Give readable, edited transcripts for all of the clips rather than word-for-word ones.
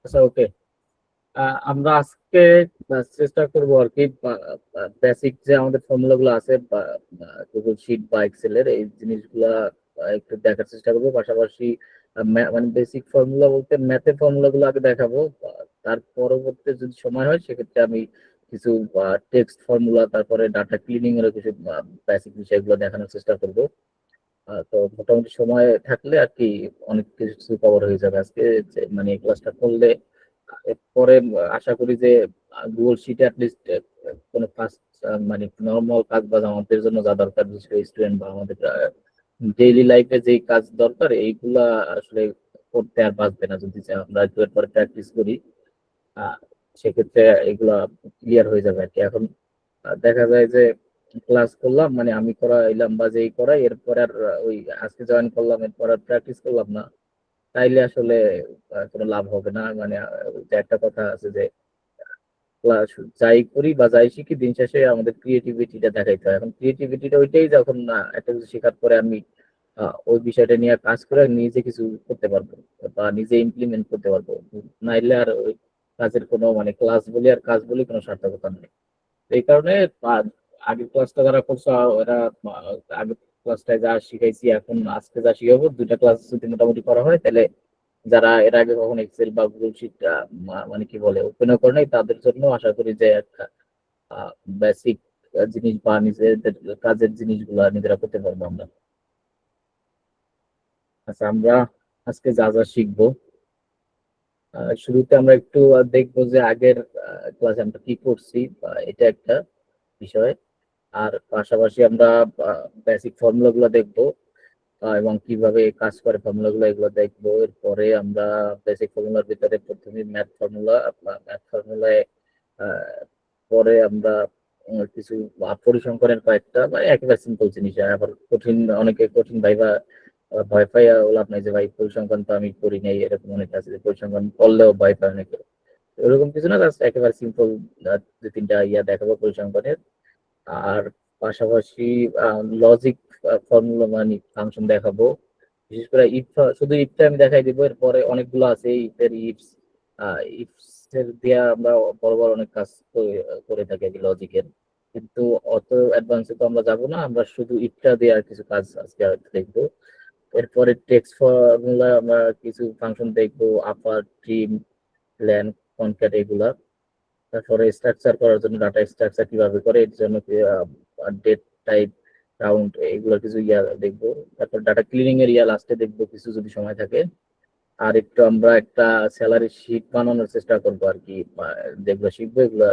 আচ্ছা, ওকে। আমরা আজকে চেষ্টা করবো আর কি বেসিক যে আমাদের ফর্মুলা গুলো আছে গুগল শিট বা এক্সেল এর এই জিনিসগুলা একটু দেখার চেষ্টা করবো। পাশাপাশি মানে বেসিক ফর্মুলা বলতে ম্যাথের ফর্মুলা গুলো আগে দেখাবো। তার পরবর্তী যদি সময় হয় সেক্ষেত্রে আমি কিছু টেক্সট ফর্মুলা, তারপরে ডাটা ক্লিনিং এর কিছু বেসিক বিষয়গুলো দেখানোর চেষ্টা করবো। তো মোটামুটি সময় থাকলে আর কি অনেক কিছু কভার হয়ে যাবে আজকে। মানে এই ক্লাসটা করলে এরপরে আশা করি যে গুগল শিটে অ্যাটলিস্ট কোনো কাজ, মানে নর্মাল কাজ বা আমাদের জন্য যা দরকার, বিশেষ করে স্টুডেন্ট বা আমাদের ডেইলি লাইফে যে কাজ দরকার এইগুলা আসলে করতে আর বাঁচবে না যদি আমরা একটু এরপরে প্র্যাকটিস করি। আহ, সেক্ষেত্রে এগুলা ক্লিয়ার হয়ে যাবে আর কি। এখন দেখা যায় যে ক্লাস করলাম, মানে আমি করাইলাম বা যেই করাই, এরপর আর ওই আজকে জয়েন করলাম এরপর আর প্র্যাকটিস করলাম না, তাইলে আসলে কোনো লাভ হবে না। মানে যে একটা কথা আছে যে ক্লাস যাই করি বা যাই শিখি, দিন শেষে আমাদের ক্রিয়েটিভিটিটা দেখাইতে হয়। এখন ক্রিয়েটিভিটিটা ওইটাই যখন একটা কিছু শেখার পরে আমি ওই বিষয়টা নিয়ে কাজ করে নিজে কিছু করতে পারবো বা নিজে ইমপ্লিমেন্ট করতে পারবো। নাইলে আর ওই কাজের কোনো, মানে ক্লাস বলি আর কাজ বলি কোনো সার্থকতা নেই। এই কারণে আগের ক্লাসটা যারা করছো ওরা আগের ক্লাসটায় যা শিখাইছি এখন আজকে যা শিখাবো, দুইটা ক্লাস যদি মোটামুটি করা হয় তাহলে যারা এর আগে কখনো এক্সেল বা গুগল শিট মানে কি বলে ওপেন করে নাই, তাদের জন্য আশা করি যে একটা বেসিক জিনিস বা নিজেদের কাজের জিনিসগুলো নিজেরা করতে পারবো আমরা। আচ্ছা, আমরা আজকে যা যা শিখবো, শুরুতে আমরা একটু দেখবো যে আগের ক্লাসে আমরা কি করছি, এটা একটা বিষয়। আর পাশাপাশি আমরা বেসিক ফর্মুলা গুলো দেখবো, এবং কিভাবে কাজ করে ফর্মুলা গুলো এগুলো দেখবো। এরপরে আমরা বেসিক ফর্মুলার ভিতরে প্রথমে ম্যাথ ফর্মুলায় পরে আমরা কিছু পরিসংখ্যানের কয়েকটা বা একেবারে সিম্পল জিনিস, আবার কঠিন অনেকে কঠিন ভাইবা ভয় পাই লাভ নাই যে ভাই পরিসংখ্যান তো আমি করি নাই, এরকম অনেকে আছে যে পরিসংখ্যান করলেও ভয় পায় অনেকে। এরকম কিছু না, জাস্ট একেবারে সিম্পল দু তিনটা দেখাবো পরিসংখ্যানের। আর পাশাপাশি লজিক ফর্মুলা মানে ফাংশন দেখাবো। বিশেষ করে ইফ, শুধু ইফটা আমি দেখাই দিব, এরপরে অনেকগুলো আছে ইফের ইফস। ইফস এর দিয়ে আমরা বড় বড় অনেক কাজ করে থাকি আর কি লজিকের। কিন্তু অত অ্যাডভান্সে তো আমরা যাব না, আমরা শুধু ইফটা দিয়ে আর কিছু কাজ আজকে হয়তো দেখবো। এরপরে টেক্সট ফর্মুলা আমরা কিছু ফাংশন দেখবো, আপার, ট্রিম, ল্যান, কনক্যাট এগুলা। তারপরে স্ট্রাকচার করার জন্য ডাটা স্ট্রাকচার কিভাবে করে এর জন্য ডেট টাইপ, কাউন্ট, এগুলো কিছু দেখবো। তারপর ডাটা ক্লিনিং এর লাস্টে দেখবো কিছু যদি সময় থাকে। আর একটু আমরা একটা স্যালারি শিট বানানোর চেষ্টা করবো আর কি, যেগুলো শিখবো এগুলো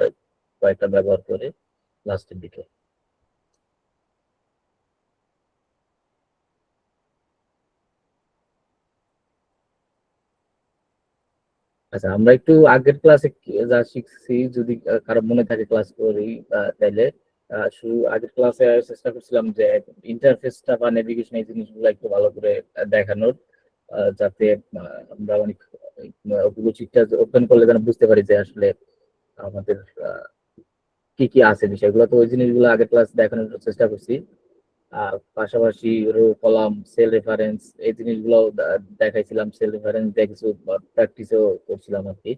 কয়েকটা ব্যবহার করে লাস্টের দিকে। আচ্ছা, আমরা একটু আগের ক্লাসে যা শিখছি যদি কারো মনে থাকে ক্লাস করি, তাইলে শুরু আগের ক্লাসে চেষ্টা করছিলাম যে ইন্টারফেসটা বা নেভিগেশন এই জিনিসগুলো একটু ভালো করে দেখানোর, যাতে আমরা অনেক গুগল শিটটা ওপেন করলে যেন বুঝতে পারি যে আসলে আমাদের কি কি আছে বিষয়গুলো। তো ওই জিনিসগুলো আগের ক্লাস দেখানোর চেষ্টা করছি। পাশাপাশি রো কলাম, সেল রেফারেন্স এই জিনিসগুলো দেখাইছিলাম। সেল রেফারেন্স দিয়ে কিছু প্র্যাকটিসও করছিলাম আর কি।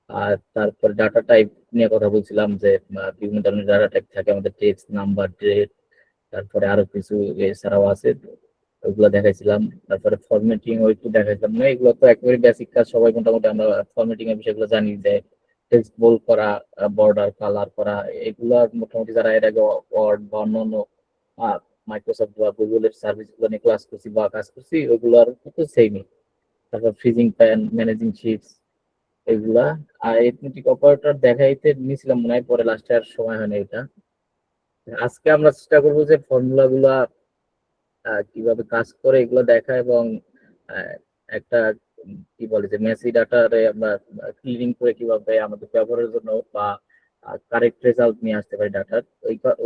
আর তারপর ডাটা টাইপ নিয়ে কথা বলছিলাম যে বিভিন্ন ধরনের ডাটা টাইপ থাকে আমাদের, টেক্সট, নাম্বার, ডেট, তারপরে আরো কিছু এছাড়াও আছে, ওইগুলো দেখাইছিলাম। তারপরে ফরম্যাটিং ও একটু দেখাইছিলাম। না, এগুলো তো একেবারে বেসিক কাজ, সবাই মোটামুটি আমরা ফরম্যাটিং এর বিষয়গুলো জানি যে টেক্সট বোল্ড করা, বর্ডার কালার করা, এগুলো মোটামুটি যারা এর আগে ওয়ার্ড বা অন্যান্য মাইক্রোসফট বা গুগলের সার্ভিস গুলো নিয়ে ক্লাস করছি বা কাজ করছি ওইগুলোর কিন্তু সেমই। তারপর ফ্রিজিং প্যান, ম্যানেজিং শিটস এগুলা। আর এথমেটিক অপারেটর দেখাইতে নিয়েছিলাম মনে হয়, পরে লাস্টে আর সময় হয়নি এটা। আজকে আমরা চেষ্টা করবো যে ফর্মুলা গুলা কিভাবে কাজ করে এগুলো দেখা, এবং আহ, একটা কি বলে যে মেসি ডাটারে আমরা ক্লিনিং করে কিভাবে আমাদের ব্যবহারের জন্য বা কারেক্ট রেজাল্ট নিয়ে আসতে পারি ডাটার,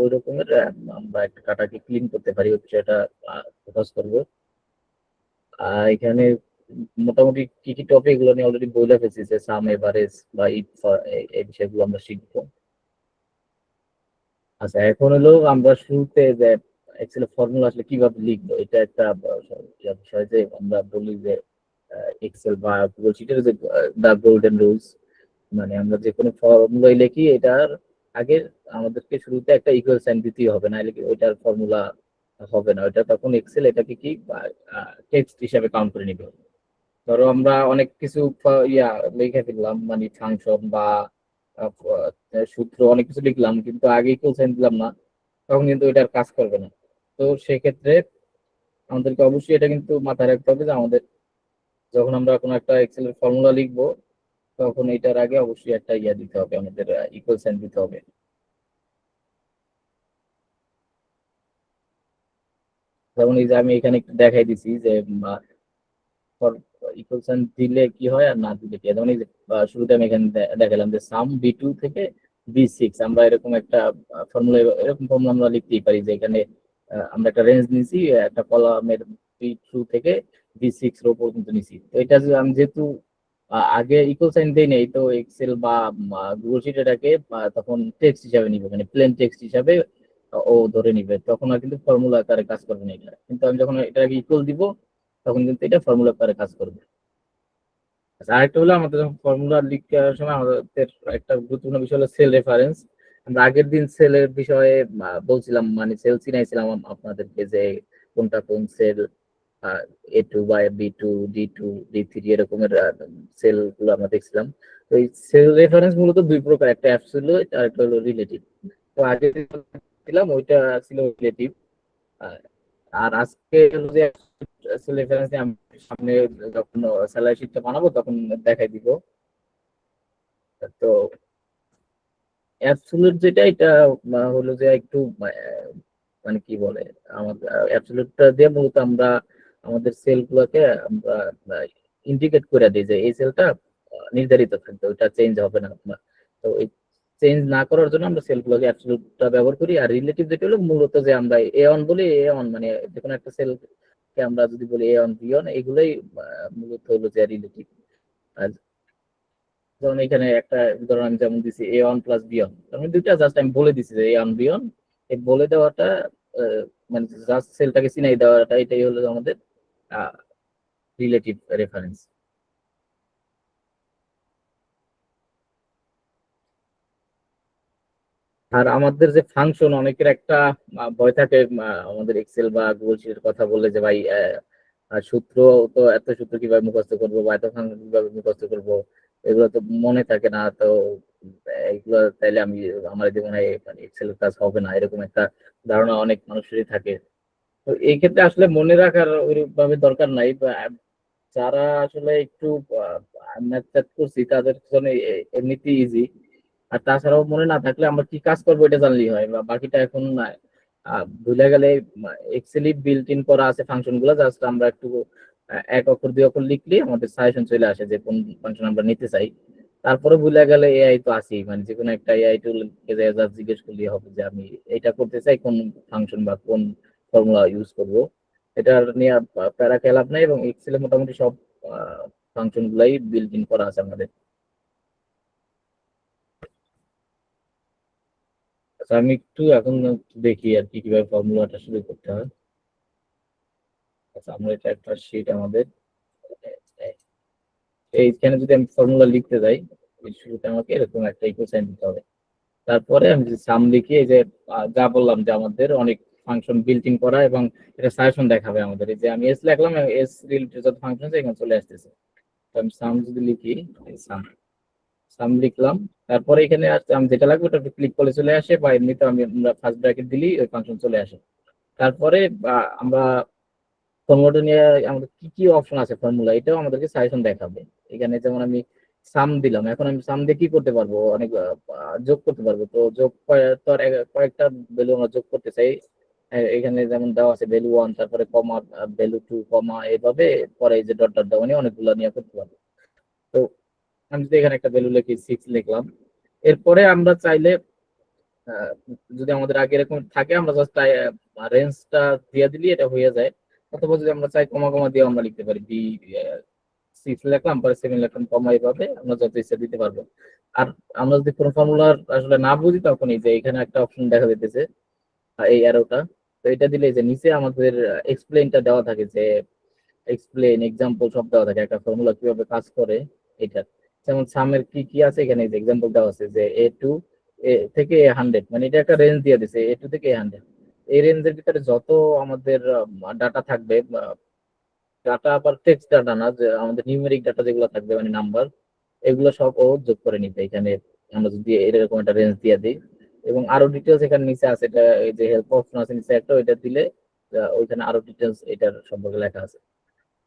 ওই রকমের আমরা একটা ডাটাকে ক্লিন করতে পারি, ওই বিষয়টা ফোকাস করবো। এখানে মোটামুটি কি কি টপিক এগুলো নিয়ে অলরেডি বলে ফেলছি, যে সাম, এভারেজ বা ইট, এই বিষয়গুলো আমরা শিখবো। আচ্ছা, এখন হলো আমরা শুরুতে যে এক্সেল ফর্মুলা আসলে কিভাবে লিখবো, এটা একটা বিষয় যে আমরা বলি যে এক্সেল বা গুগল শিটের যে দা গোল্ডেন রুলস, মানে আমরা যে কোনো ফর্মুলাই লিখি এটার আগে আমাদেরকে শুরুতে একটা ইকুয়াল সাইন দিতেই হবে, না হলে ওইটার ফর্মুলা হবে না। ওইটা তখন এক্সেল এটাকে কি টেক্সট হিসাবে কাউন্ট করে নিবে। ধরো আমরা অনেক কিছু ইয়া লিখে ফেললাম, মানে ফাংশন বা সূত্র অনেক কিছু লিখলাম, কিন্তু আগে ইকুয়াল সাইন দিলাম না, তখন কিন্তু এটার কাজ করবে না। তো সেক্ষেত্রে আমাদেরকে অবশ্যই এটা কিন্তু মাথায় রাখতে হবে যে আমাদের যখন আমরা কোনো একটা এক্সেল এর ফর্মুলা লিখবো, তখন এটার আগে অবশ্যই একটা ইয়া দিতে হবে, আমাদের ইকুয়াল সাইন দিতে হবে। যেমন এই যে আমি এখানে একটু দেখাই দিছি যে ইকুয়াল সাইন দিলে কি হয় আর না দিলে কি হয়। যেমন এই যে শুরুতে আমি এখানে দেখালাম যে সাম B2 থেকে B6, আমরা এরকম একটা ফর্মুলা, এরকম ফর্মুলা আমরা লিখতেই পারি যে এখানে আমরা একটা রেঞ্জ নিছি, একটা কলামের B2 থেকে B6 রো পর্যন্ত নিছি। তো এটা যে আমি যেহেতু আগে ইকুয়াল সাইন দেই নাই, তো এক্সেল বা গুগল শিট এটাকে তখন টেক্সট হিসাবে নিবে, মানে প্লেন টেক্সট হিসাবে ও ধরে নিবে, তখন আর কিন্তু ফর্মুলা আকারে কাজ করবে না এটা। কিন্তু আমি যখন এটাকে ইকুয়াল দিব, তখন কিন্তু এটা ফর্মুলা আকারে কাজ করবে। আচ্ছা, আরেকটা হলো আমাদের যখন ফর্মুলা লিখার সময় আমাদের একটা গুরুত্বপূর্ণ বিষয় হলো সেল রেফারেন্স। আমরা আগের দিন সেলের বিষয়ে বলছিলাম, মানে সেল চিনাইছিলাম আপনাদেরকে যে কোনটা কোন সেল, A2 বা B2, D2, D3 এরকমের সেল গুলো আমরা দেখছিলাম। তো এই সেল রেফারেন্স মূলত দুই প্রকার, একটা অ্যাবসলিউট আর একটা হলো রিলেটিভ। তো আগে দিলাম ওইটা ছিল রিলেটিভ। আর আজকে হলো যে রেফারেন্স আমি সামনে যখন স্যালারি শিটটা বানাবো তখন দেখাই দিব। তো অ্যাবসলিউট যেটা, এটা হলো যে একটু মানে কি বলে, আমাদের অ্যাবসলিউটটা দিয়ে মূলত আমরা আমাদের সেল গুলোকে আমরা ইন্ডিকেট করে দিই যে এই সেলটা নির্ধারিত থাকবে, ওইটা চেঞ্জ হবে না আপনার। তো এই চেঞ্জ না করার জন্য আমরা সেল গুলোকে অ্যাবসলিউটটা ব্যবহার করি। আর রিলেটিভ যেটা হলো মূলত যে আমরা A1 বলি, A1 মানে যে কোনো একটা সেলকে আমরা যদি বলি A1 B1, এগুলোই মূলত হলো যে রিলেটিভ। আর যেমন এখানে একটা উদাহরণ আমি যেমন দিছি A1 + B1, আমি দুইটা জাস্ট আমি বলে দিছি যে A1 B1, এই বলে দেওয়াটা আহ, মানে জাস্ট সেলটাকে চিনাই দেওয়াটা, এটাই হলো আমাদের রিলেটিভ রেফারেন্স। আর আমাদের যে ফাংশন, অনেকের একটা ভয় থাকে আমাদের এক্সেল বা গুগল শিটের কথা বললে যে ভাই সূত্র, তো এত সূত্র কিভাবে মুখস্থ করবো বা এত ফাংশন কিভাবে মুখস্থ করবো, এগুলো তো মনে থাকে না। তো এগুলো তাইলে আমি আমার জীবনে মানে এক্সেলের কাজ হবে না, এরকম একটা ধারণা অনেক মানুষেরই থাকে। তো এই ক্ষেত্রে আসলে মনে রাখার ওইভাবে দরকার নাই। যারা আসলে একটু ম্যাথ করছি তাদের জন্য এমনিতেই ইজি। আর তাছাড়াও মনে না থাকলে আমরা কি কাজ করবো এটা জানলেই হয়, বা বাকিটা এখন ভুলে গেলে এক্সেলই বিল্ট ইন করা আছে ফাংশন গুলো, জাস্ট আমরা একটু এক অক্ষর দুই অক্ষর লিখলে আমাদের সাজেশন চলে আসে যে কোন ফাংশন আমরা নিতে চাই। তারপরে ভুলে গেলে এআই তো আছেই, মানে যে কোনো একটা এআই টুল জাস্ট জিজ্ঞেস করলেই হবে যে আমি এটা করতে চাই, কোন ফাংশন বা কোন ফর্মুলা ইউজ করব। এটা নিয়ে প্যারা খেলাপ নাই, এবং এক্সেলে মোটামুটি সব ফাংশন গুলাই বিল্ট ইন করা আছে আমাদের। আচ্ছা, আমি একটু এখন একটু দেখি আর কি কিভাবে ফর্মুলাটা শুরু করতে হয়। আচ্ছা, আমরা এটা একটা শিট আমাদের, এইখানে যদি আমি ফর্মুলা লিখতে যাই, এই শুরুতে আমাকে এরকম একটা ইকুয়াল সাইন দিতে হবে। তারপরে আমি যদি সাম লিখি, এই যে যা বললাম যে আমাদের অনেক ফাংশন বিল্ট ইন করা, এবং এটা সাজেশন দেখাবে আমাদের। এই যে আমি এস লিখলাম, এস রিলেটেড যত ফাংশন আছে এখানে চলে আসতেছে। তো আমি সাম যদি লিখি, সাম সাম লিখলাম, তারপরে এখানে আমি যেটা লাগবে ওটা ক্লিক করলে চলে আসে, বা এমনিতে আমরা ফার্স্ট ব্র্যাকেট দিলেই ওই ফাংশন চলে আসে। তারপরে আমরা ফর্মুলাটা নিয়ে আমাদের কি কি অপশন আছে ফর্মুলা, এটাও আমাদেরকে সাজেশন দেখাবে। এখানে যেমন আমি সাম দিলাম, এখন আমি সাম দিয়ে কি করতে পারবো, অনেক যোগ করতে পারবো। তো যোগ তো আর কয়েকটা ভ্যালু আমরা যোগ করতে চাই। এখানে যেমন দেওয়া আছে ভ্যালু 1, তারপরে কমা, ভ্যালু 2, কমা, এইভাবে পরে এই যে ডট ডট দেওয়া নিয়ে অনেকগুলো নিয়ে করতে পারবো। তো আমি যদি এখানে একটা ভ্যালু লিখি 6 লিখলাম, এরপরে আমরা চাইলে আহ, যদি আমাদের আগে এরকম থাকে আমরা জাস্ট রেঞ্জটা দিয়ে দিলি এটা হয়ে যায়। অথবা যদি আমরা চাই কমা কমা দিয়ে আমরা লিখতে পারি B6 লিখলাম, পরে 7 লিখলাম, কমা, এইভাবে আমরা যত ইচ্ছা দিতে পারবো। আর আমরা যদি কোনো ফর্মুলার আসলে না বুঝি, তখন এই যে এখানে একটা অপশন দেখা যেতেছে, এই অ্যারোটা, তো এটা দিলে এই যে নিচে আমাদের এক্সপ্লেইনটা দেওয়া থাকে যে এক্সপ্লেন, এক্সাম্পল সব দেওয়া থাকে একটা ফর্মুলা কিভাবে কাজ করে এটা। যেমন সামের কি কি আছে এখানে এক্সাম্পল দেওয়া আছে যে A2 থেকে A100, মানে এটা একটা রেঞ্জ দিয়ে দিছে A2 থেকে A100। এই রেঞ্জের ভিতরে যত আমাদের ডাটা থাকবে, ডাটা আবার টেক্সট ডাটা না, যে আমাদের নিউমেরিক ডাটা যেগুলো থাকবে মানে নাম্বার, এগুলো সব ও যোগ করে নিবে এখানে। আমরা যদি এরকম একটা রেঞ্জ দিয়ে দিই, এবং আরো ডিটেলস এখানে নিচে আছে, এটা এই যে হেল্প অপশন আছে নিচে একটা, ওইটা দিলে ওইখানে আরো ডিটেলস এটার সম্পর্কে লেখা আছে।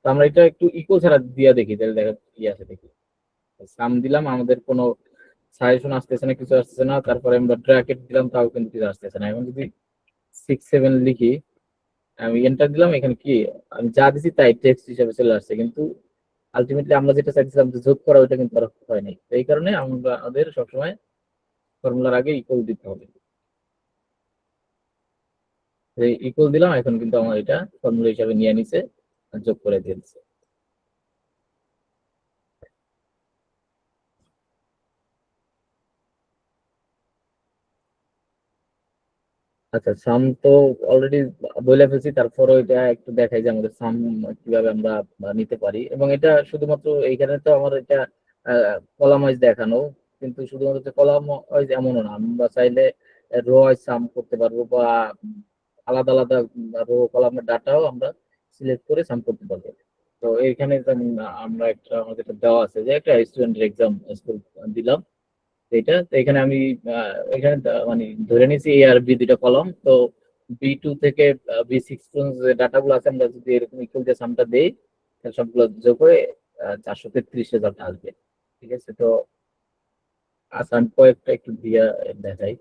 তো আমরা এটা একটু ইকুয়াল ছাড়া দিয়ে দেখি, তাহলে দেখা কি আছে দেখি। সাম দিলাম, আমাদের কোনো সাজেশন আসতেছে না, কিছু আসতেছে না। তারপরে আমরা ব্র্যাকেট দিলাম, তাও কিন্তু কিছু আসতেছে না। এখন যদি 6 7 লিখি, আমি এন্টার দিলাম, এখানে কি আমি যা দিছি তাই টেক্সট হিসেবে চলে আসছে, কিন্তু আলটিমেটলি আমরা যেটা চাইছিলাম যে যোগ করা, ওইটা কিন্তু আর হয়নি। তো এই কারণে আমরা আমাদের সবসময় ফর্মুলার আগে ইকুয়াল দিতে হবে। ইকুয়াল দিলাম, এখন কিন্তু আমার এটা ফর্মুলা হিসাবে নিয়ে নিছে, আর যোগ করে দিয়েছে। আচ্ছা, সাম তো অলরেডি বলে ফেলছি, তারপরে এটা একটু দেখাই যে আমাদের সাম কিভাবে আমরা নিতে পারি। এবং এটা শুধুমাত্র এইখানে তো আমার এটা কলাম ওয়াইজ দেখানো, কিন্তু শুধুমাত্র কলাম ওয়াইজ এমনও না, আমরা চাইলে রো ওয়াইজ সাম করতে পারবো, বা আলাদা আলাদা রো কলামের ডাটাও আমরা সিলেক্ট করে সাম করতে পারবো। তো এইখানে যেমন আমরা একটা, আমাদের একটা দেওয়া আছে যে একটা স্টুডেন্টের এক্সাম স্কুল দিলাম, এটা তো এখানে আমি এখানে মানে ধরে নিয়েছি এ আর বি দুইটা কলম। তো B2 থেকে B6 পর্যন্ত যে ডাটাগুলো আছে, আমরা যদি এরকম ইকুয়াল যে সামটা দেই, তাহলে সবগুলো যোগ করে 433 রেজাল্ট আসবে। ঠিক আছে, তো আসান কয়েকটা একটু দিয়া দেখাই।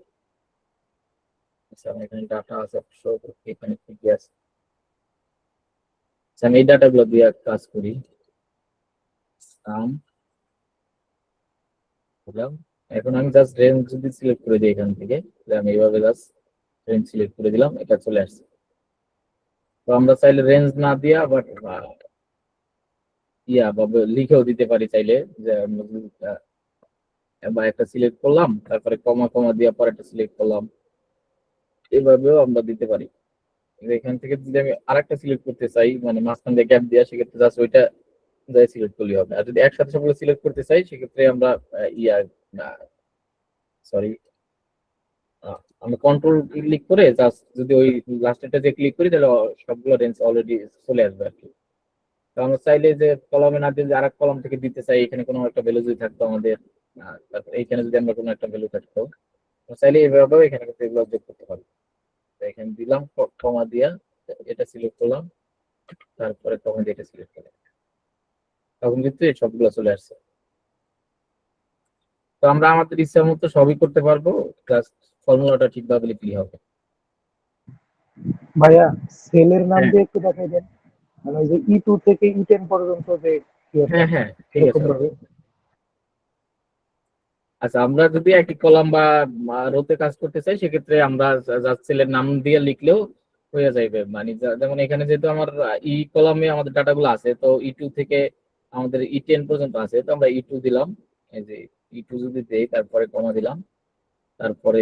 আচ্ছা, আমার এখানে ডাটা আছে, শো করতে এখানে কি কি আছে। আচ্ছা, আমি এই ডাটাগুলো দিয়ে কাজ করি। সাম দিলাম, এখন আমি জাস্ট রেঞ্জ যদি সিলেক্ট করে দিই এখান থেকে, তাহলে আমি এইভাবে জাস্ট রেঞ্জ সিলেক্ট করে দিলাম, এটা চলে আসছে। তো আমরা চাইলে রেঞ্জ না দিয়া বাট বা লিখেও দিতে পারি চাইলে, যে আমরা যদি, বা একটা সিলেক্ট করলাম, তারপরে কমা কমা দিয়ে পরে একটা সিলেক্ট করলাম, এভাবেও আমরা দিতে পারি। এখান থেকে যদি আমি আরেকটা সিলেক্ট করতে চাই, মানে মাঝখান দিয়ে গ্যাপ দেওয়া, সেক্ষেত্রে জাস্ট ওইটা যাই সিলেক্ট করলেই হবে। আর যদি একসাথে সবগুলো সিলেক্ট করতে চাই, সেক্ষেত্রে আমরা সরি, আমরা কন্ট্রোল ক্লিক করে জাস্ট যদি ওই লাস্টেরটা যে ক্লিক করি, তাহলে সবগুলো রেঞ্জ অলরেডি চলে আসবে আর কি। তো আমরা চাইলে যে কলমে না দিয়ে যে আরেক কলম থেকে দিতে চাই, এখানে কোনো একটা ভ্যালু যদি থাকতো আমাদের, তারপর এইখানে যদি আমরা কোনো একটা ভ্যালু থাকতো, আমরা চাইলে এইভাবেও এখানে কিন্তু এগুলো যোগ করতে পারি। তো এখানে দিলাম কমা দিয়া, এটা সিলেক্ট করলাম, তারপরে কমা দিয়ে এটা সিলেক্ট করলাম, তখন কিন্তু এই সবগুলো চলে আসছে। তো আমরা আমাদের ইচ্ছা মতো সবই করতে পারবো, জাস্ট ফর্মুলাটা ঠিকভাবে লিখলেই হবে। ভাইয়া, সেলের নাম হ্যাঁ, দিয়ে একটু দেখাই দেন, মানে ওই যে E2 থেকে E10 পর্যন্ত যে ইয়েটা, হ্যাঁ, হ্যাঁ, ঠিক এরকম আছে। ভাবে। আচ্ছা, আমরা যদি একই কলাম বা রোতে কাজ করতে চাই, সেক্ষেত্রে আমরা জাস্ট সেলের নাম দিয়ে লিখলেও হয়ে যাবে। মানে যেমন এখানে যেহেতু আমার ই কলামে আমাদের ডাটাগুলো আছে, তো E2 থেকে আমাদের E10 পর্যন্ত আছে, তো আমরা E2 দিলাম। এই যে E2 যদি দেই, তারপরে কমা দিলাম, তারপরে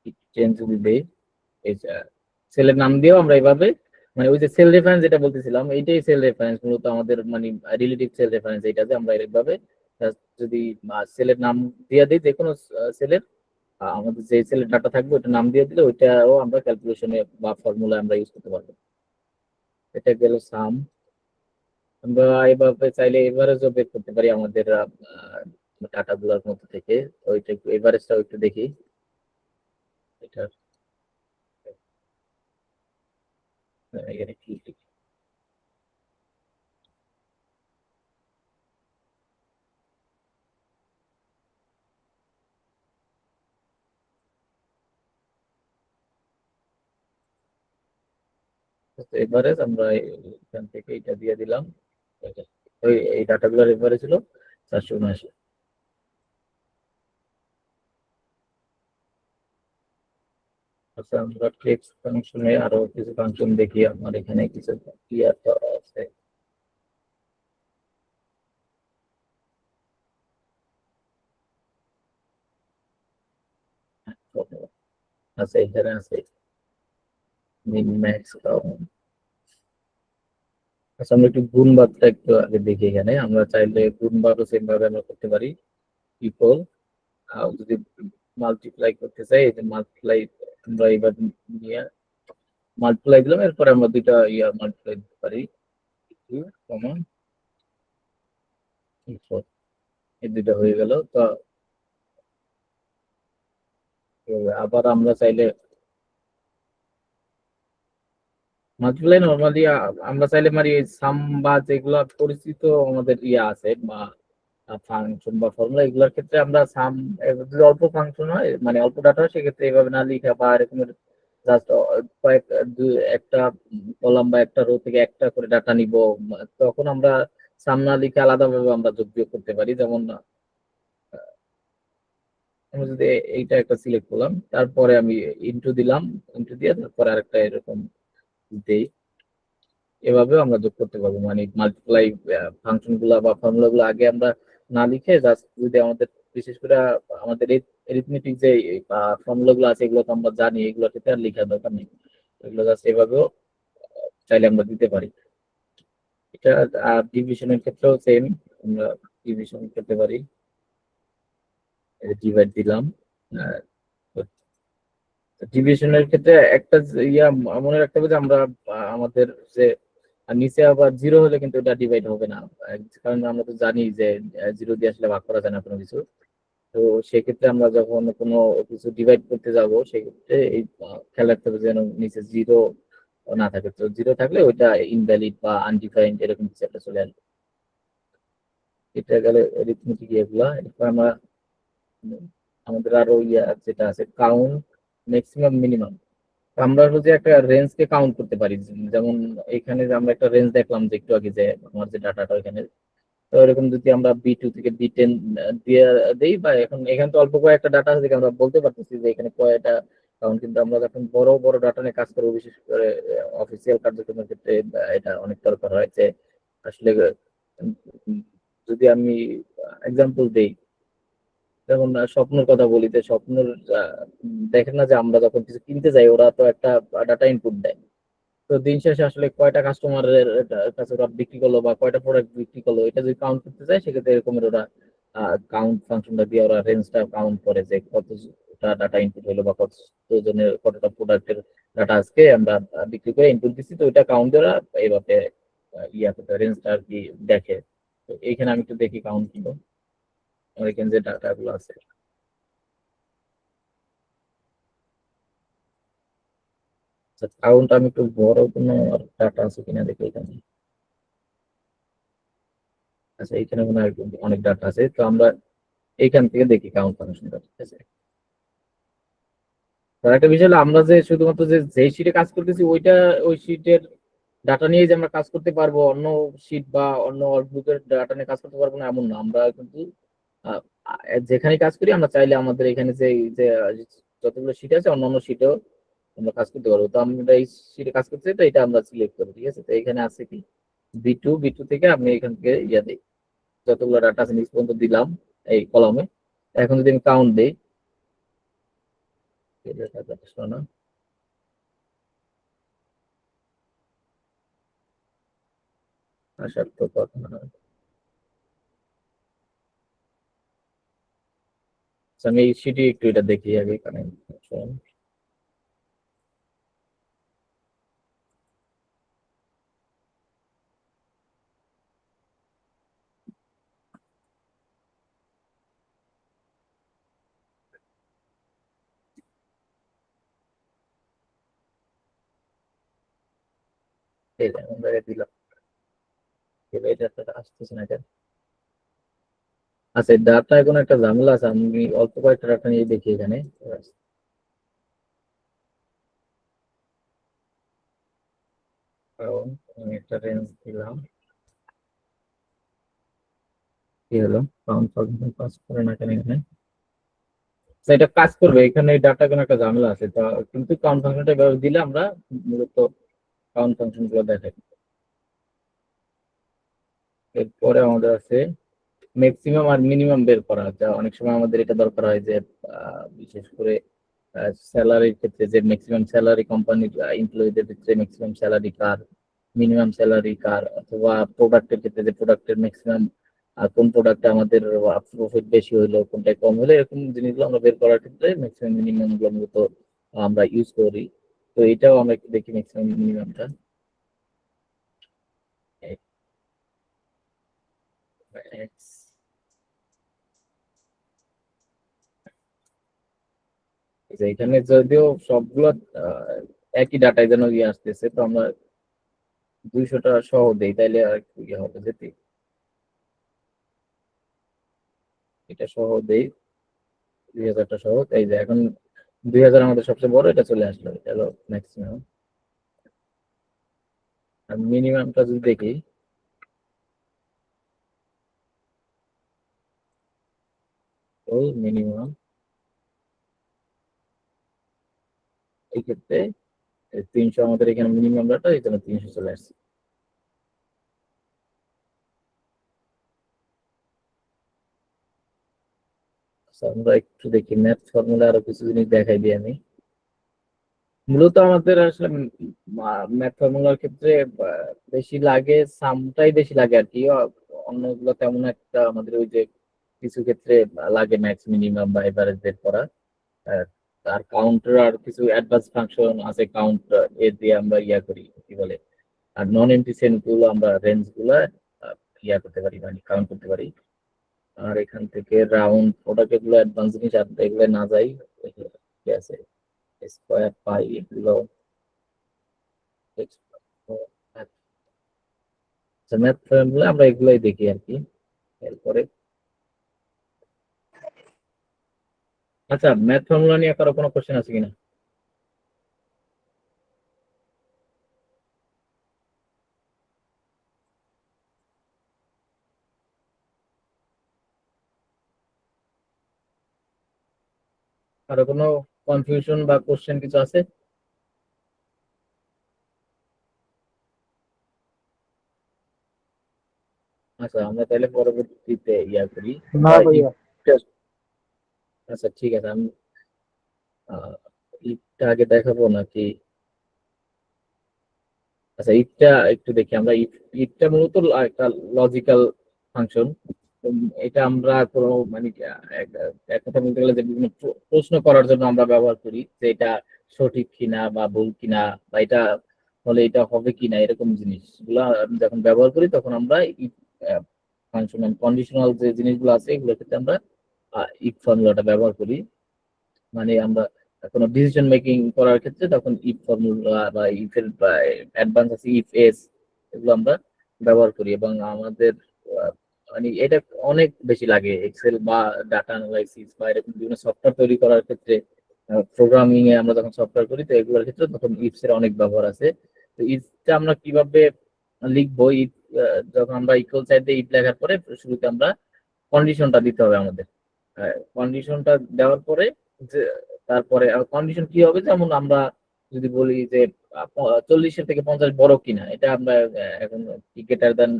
E10 যদি দেই, এই সেলের নাম দিয়েও আমরা এইভাবে, মানে ওই যে সেল রেফারেন্স যেটা বলতেছিলাম, এইটাই সেল রেফারেন্স মূলত আমাদের, মানে রিলেটিভ সেল রেফারেন্স এইটা, যে আমরা এইভাবে যদি সেলের নাম দিয়ে দিই, যে কোনো সেলের আমাদের যে সেলের ডাটা থাকবে ওটা নাম দিয়ে দিলে, ওইটাও আমরা ক্যালকুলেশনে বা ফর্মুলা আমরা ইউজ করতে পারবো। এটা গেল সাম। আমরা এভাবে চাইলে এভারেজও বের করতে পারি আমাদের ডাটা গুলোর মধ্যে থেকে। তো ওইটা একটু এভারেজটাও একটু দেখি। এটা এখানে কি লিখি? এভারেজ আমরা এখান থেকে এটা দিয়ে দিলাম। ওই এই ডাটাগুলোর এভারেজ ছিল 479। আচ্ছা, আমরা টেক্সট ফাংশনে আরো কিছু ফাংশন দেখি। আমার এখানে কিছু ক্লিয়ার করা আছে। আচ্ছা, এখানে আছে মিন ম্যাক্স কাউন্ট। আচ্ছা, আমরা একটু গুণবাদটা একটু আগে দেখি। এখানে আমরা চাইলে গুণবাদও সেম ভাবে আমরা করতে পারি। পিপল যদি মাল্টিপ্লাই করতে চাই, এই যে মাল্টিপ্লাই আমরা এবার নিয়ে মাল্টিপ্লাই দিলাম, এরপরে আমরা দুইটা মাল্টিপ্লাই দিতে পারি, 2, equal, এই দুইটা হয়ে গেল। তো আবার আমরা চাইলে মাল্টিপ্লাই নর্মালি আমরা চাইলে মারি সাম বা যেগুলো পরিচিত আমাদের আছে বা ফাংশন বা ফর্মুলা, এগুলোর ক্ষেত্রে আমরা সাম, যদি অল্প ফাংশন হয় মানে অল্প ডাটা হয় সেক্ষেত্রে এভাবে না লিখা বা এরকমের জাস্ট কয়েক একটা কলাম বা একটা রো থেকে একটা করে ডাটা নিব, তখন আমরা সাম না লিখে আলাদাভাবে আমরা যোগ বিয়োগ করতে পারি। যেমন আমি যদি এইটা একটা সিলেক্ট করলাম, তারপরে আমি ইন্টু দিলাম, ইন্টু দিয়ে তারপরে আরেকটা এরকম দেই, এভাবেও আমরা যোগ করতে পারবো। মানে মাল্টিপ্লাই ফাংশন গুলা বা ফর্মুলা গুলো আগে আমরা না লিখে জাস্ট যদি আমাদের, বিশেষ করে আমাদের এরিথমেটিক যে ফর্মুলা গুলো আছে এগুলো তো আমরা জানি, এগুলোর ক্ষেত্রে আর লেখার দরকার নেই, এগুলো জাস্ট এভাবেও চাইলে আমরা দিতে পারি। এটা ডিভিশনের ক্ষেত্রেও সেম, আমরা ডিভিশন করতে পারি, ডিভাইড দিলাম। ডিভিশনের ক্ষেত্রে একটা মনে রাখতে হবে যে আমরা আমাদের যে নিচে আবার জিরো হলে কিন্তু এটা ডিভাইড হবে না, কারণ আমরা তো জানি যে জিরো দিয়ে আসলে ভাগ করা যায় না কোনো কিছু। তো সেক্ষেত্রে আমরা যখন কোনো কিছু ডিভাইড করতে যাব সেক্ষেত্রে এই খেয়াল রাখতে হবে যেন নিচে জিরো না থাকে। তো জিরো থাকলে ওইটা ইনভ্যালিড বা আনডিফাইন্ড এরকম কিছু একটা চলে আসবে। এটা গেলে অ্যারিথমেটিক এগুলা। এরপর আমরা আমাদের আরো যেটা আছে কাউন্ট ম্যাক্সিমাম মিনিমাম, আমরা হলো যে একটা রেঞ্জ কে কাউন্ট করতে পারি। যেমন এখানে যে আমরা একটা রেঞ্জ দেখলাম যে একটু আগে, যে আমার যে ডাটাটা এখানে, তো এরকম যদি আমরা B2 থেকে B10 দিয়ে দেই, বা এখন এখানে তো অল্প কয়েকটা ডাটা আছে যেটা আমরা বলতে পারতেছি যে এখানে কয়টা কাউন্ট, কিন্তু আমরা যখন বড় বড় ডাটা নিয়ে কাজ করবো, বিশেষ করে অফিসিয়াল কার্যক্রমের ক্ষেত্রে এটা অনেক দরকার হয় যে আসলে উম, যদি আমি এক্সাম্পল দেই, যেমন স্বপ্নের কথা বলি, যে স্বপ্নের দেখেন না যে আমরা যখন কিছু কিনতে যাই ওরা তো একটা ডাটা ইনপুট দেয়। তো দিন শেষে আসলে কয়টা কাস্টমারের কাছে ওরা বিক্রি করলো বা কয়টা প্রোডাক্ট বিক্রি করলো, এটা যদি কাউন্ট করতে চায় সেক্ষেত্রে এরকমের ওরা কাউন্ট ফাংশনটা দিয়ে ওরা রেঞ্জটা কাউন্ট করে যে কতটা ডাটা ইনপুট হলো বা কতজনের কতটা প্রোডাক্টের ডাটা আজকে আমরা বিক্রি করে ইনপুট দিচ্ছি, তো ওইটা কাউন্ট দিয়ে ওরা এইভাবে করতে রেঞ্জটা আর কি দেখে। তো এইখানে আমি একটু দেখি কাউন্ট গুলো, আমার এখানে যে ডাটা গুলো আছে। কাউন্ট আমি একটু বড় কোনো ডাটা আছে কিনা দেখি এখানে। আচ্ছা, এখানে মনে হয় অনেক ডাটা আছে, তো আমরা এইখান থেকে দেখি কাউন্ট ফাংশনটা, ঠিক আছে। আর একটা বিষয় হলো আমরা যে শুধুমাত্র যে যেই শিটে কাজ করতেছি ওইটা, ওই শিটের ডাটা নিয়ে যে আমরা কাজ করতে পারবো, অন্য শিট বা অন্য বুকের ডাটা নিয়ে কাজ করতে পারবো না এমন না। আমরা কিন্তু আহ, যেখানে কাজ করি আমরা চাইলে আমাদের এখানে যে যে যতগুলো শিট আছে অন্যান্য শিটেও আমরা কাজ করতে পারবো। তো আমরা এই শিটে কাজ করতে চাই, তো এটা আমরা সিলেক্ট করবো, ঠিক আছে। তো এখানে আছে কি B2 থেকে আমি এখান থেকে দিই, যতগুলো ডাটা আছে নিচ পর্যন্ত দিলাম এই কলমে। এখন যদি আমি কাউন্ট দিই, না, আসার তো কথা না। আচ্ছা, আমি এই সিটি একটু এটা দেখি আগে এখানে। এই যে এমন জায়গায় দিলাম, এবার এটা তো আসতেছে না কেন? আচ্ছা, ডাটা এখন একটা ঝামেলা আছে, আমি অল্প কয়েকটা ডাটা নিয়ে দেখি এখানে। কারণ আমি একটা রেঞ্জ দিলাম, কি হলো, কাউন্ট ফাংশন পাস করে না কেন এখানে? আচ্ছা, এটা কাজ করবে, এখানে ডাটা কোনো একটা ঝামেলা আছে তা, কিন্তু কাউন্ট ফাংশনটা এভাবে দিলে আমরা মূলত কাউন্ট ফাংশন গুলো দেখাই। এরপরে আমাদের আছে ম্যাক্সিমাম আর মিনিমাম বের করা, যা অনেক সময় আমাদের এটা দরকার হয় যে বিশেষ করে স্যালারির ক্ষেত্রে, যে ম্যাক্সিমাম স্যালারি কোম্পানির এমপ্লয়ীদের ক্ষেত্রে ম্যাক্সিমাম স্যালারি কার, মিনিমাম স্যালারি কার, অথবা প্রোডাক্টের ক্ষেত্রে যে প্রোডাক্টের ম্যাক্সিমাম কোন প্রোডাক্টে আমাদের প্রফিট বেশি হইলো, কোনটায় কম হলো, এরকম জিনিসগুলো আমরা বের করার ক্ষেত্রে ম্যাক্সিমাম মিনিমাম গুলো মূলত আমরা ইউজ করি। তো এটাও আমরা একটু দেখি ম্যাক্সিমাম মিনিমামটা। এখানে যদিও সবগুলো আহ, একই ডাটায় যেন ইয়ে আসতেছে, তো আমরা 200টা সহ দেই, তাইলে আর একটু ইয়ে হবে যেতে। এটা সহ দেই, 2000টা সহ। এই যে এখন 2000 আমাদের সবচেয়ে বড়, এটা চলে আসলো, এটা হলো ম্যাক্সিমাম। আর মিনিমামটা যদি দেখি, ওই মিনিমাম এই ক্ষেত্রে 300 আমাদের এখানে মিনিমাম ডাটা, এই জন্য 300 চলে আসছে। আচ্ছা, আমরা একটু দেখি ম্যাথ ফর্মুলা, আরো কিছু জিনিস দেখাই দিই আমি। মূলত আমাদের আসলে ম্যাথ ফর্মুলার ক্ষেত্রে বেশি লাগে, সামটাই বেশি লাগে আর কি। অন্যগুলো তেমন একটা আমাদের ওই যে কিছু ক্ষেত্রে লাগে ম্যাক্স মিনিমাম বা এভারেজ বের করা। আহ, আর কাউন্টার আর কিছু অ্যাডভান্স ফাংশন আছে, কাউন্ট এ দিয়ে আমরা ইয়া করি, কি বলে, আর নন এমটি সেট গুলো আমরা রেঞ্জ গুলা ইয়া করতে পারি, মানে কাউন্ট করতে পারি। আর এখান থেকে রাউন্ড প্রোডাক্ট এগুলো অ্যাডভান্স জিনিস, আর এগুলো না যাই, ঠিক আছে, স্কোয়ার পাই এগুলো। আচ্ছা, ম্যাথ ফর্মুলা আমরা এগুলোই দেখি আর কি। এরপরে আচ্ছা, ম্যাথ ফর্মুলা নিয়ে কারো কোনো কোশ্চেন আছে কিনা? কারো কোনো কনফিউশন বা কোশ্চেন কিছু আছে? আচ্ছা, আমরা তাহলে পরবর্তীতে ইয়া করি না বা ভাইয়া। আচ্ছা ঠিক আছে, আমি ইটটা আগে দেখাবো নাকি? আচ্ছা, ইটটা একটু দেখি আমরা। ইটটা মূলত একটা লজিক্যাল ফাংশন। এটা আমরা কোনো মানে এক কথা বলতে গেলে যে বিভিন্ন প্রশ্ন করার জন্য আমরা ব্যবহার করি, যে এটা সঠিক কিনা বা ভুল কিনা, বা এটা হলে এটা হবে কিনা, এরকম জিনিসগুলো আমি যখন ব্যবহার করি তখন আমরা ইফ ফাংশন কন্ডিশনাল যে জিনিসগুলো আছে এগুলোর ক্ষেত্রে আমরা ইফ ফর্মুলাটা ব্যবহার করি। মানে আমরা কোনো ডিসিশন মেকিং করার ক্ষেত্রে তখন ইফ ফর্মুলা বা ইফ এর অ্যাডভান্স আছে, ইফ এস, এগুলো আমরা ব্যবহার করি। এবং আমাদের আহ, মানে এটা অনেক বেশি লাগে এক্সেল বা ডাটা অ্যানালাইসিস বা এরকম বিভিন্ন সফটওয়্যার তৈরি করার ক্ষেত্রে। প্রোগ্রামিং এ আমরা যখন সফটওয়্যার করি, তো এগুলোর ক্ষেত্রে তখন ইফস এর অনেক ব্যবহার আছে। তো ইফটা আমরা কিভাবে লিখবো? ইফ যখন আমরা ইকুয়াল সাইড দিয়ে ইফ লেখার পরে শুরুতে আমরা কন্ডিশনটা দিতে হবে আমাদের। কন্ডিশনটা দেওয়ার পরে যে তারপরে কন্ডিশন কি হবে, যেমন আমরা যদি বলি যে 40-এর থেকে 50 বড় কিনা, এটা আমরা এখন গ্রেটার দেন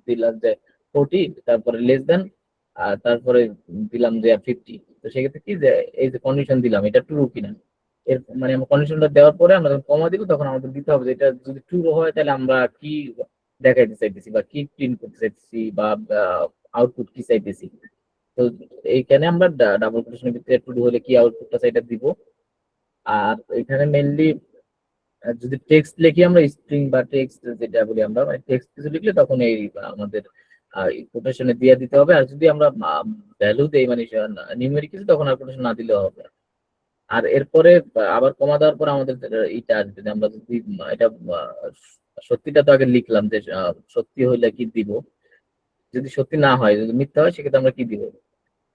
দিলাম যে 40, তারপরে লেস দেন, আর তারপরে দিলাম যে 50। তো সেক্ষেত্রে কি, যে এই যে কন্ডিশন দিলাম এটা ট্রু কিনা, এর মানে আমরা কন্ডিশনটা দেওয়ার পরে আমরা যখন কমা দিব তখন আমাদের দিতে হবে যে এটা যদি ট্রু হয় তাহলে আমরা কি দেখাইতে চাইতেছি বা কি প্রিন্ট করতে চাইতেছি বা আউটপুট কি চাইতেছি। তো এইখানে আমরা ডাবল কোটেশনের ভিতরে ট্রু হলে কি আউটপুটটা সেটা দিব। আর এখানে মেইনলি যদি টেক্সট লিখি আমরা, স্ট্রিং বা টেক্সট যেটা বলি আমরা, মানে টেক্সট কিছু লিখলে তখন এই আমাদের কোটেশনে দিয়ে দিতে হবে। আর যদি আমরা ভ্যালু দেই, মানে নিউমেরিক কিছু, তখন আর কোটেশন না দিলেও হবে। আর এরপরে আবার কমা দেওয়ার পর আমাদের এটা আসবে যে আমরা যদি এটা সত্যিটা তো আগে লিখলাম যে সত্যি হইলে কি দিব, যদি সত্যি না হয়, যদি মিথ্যা হয়, সেক্ষেত্রে আমরা কি দিব,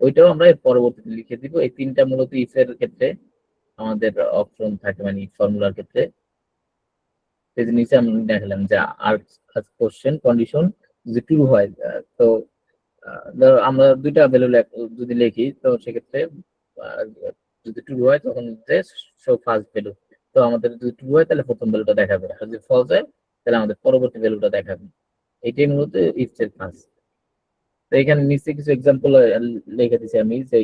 ওইটাও আমরা এর পরবর্তীতে লিখে দিব। এই তিনটা মূলত ইফ এর ক্ষেত্রে আমাদের অপশন থাকে, মানে ফর্মুলার ক্ষেত্রে। সেই যে নিচে আমি দেখালাম যে আর কোশ্চেন কন্ডিশন যদি ট্রু হয়, তো ধরো আমরা দুইটা ভ্যালু যদি লিখি, তো সেক্ষেত্রে আহ, যদি ট্রু হয় তখন শো ফার্স্ট ভ্যালু। তো আমাদের যদি ট্রু হয় তাহলে প্রথম ভ্যালুটা দেখাবে, আর যদি ফলস হয় তাহলে আমাদের পরবর্তী ভ্যালুটা দেখাবে। এটাই মূলত ইফ এর কাজ। তো এখানে নিচে কিছু এক্সাম্পল লিখে দিচ্ছি আমি, যে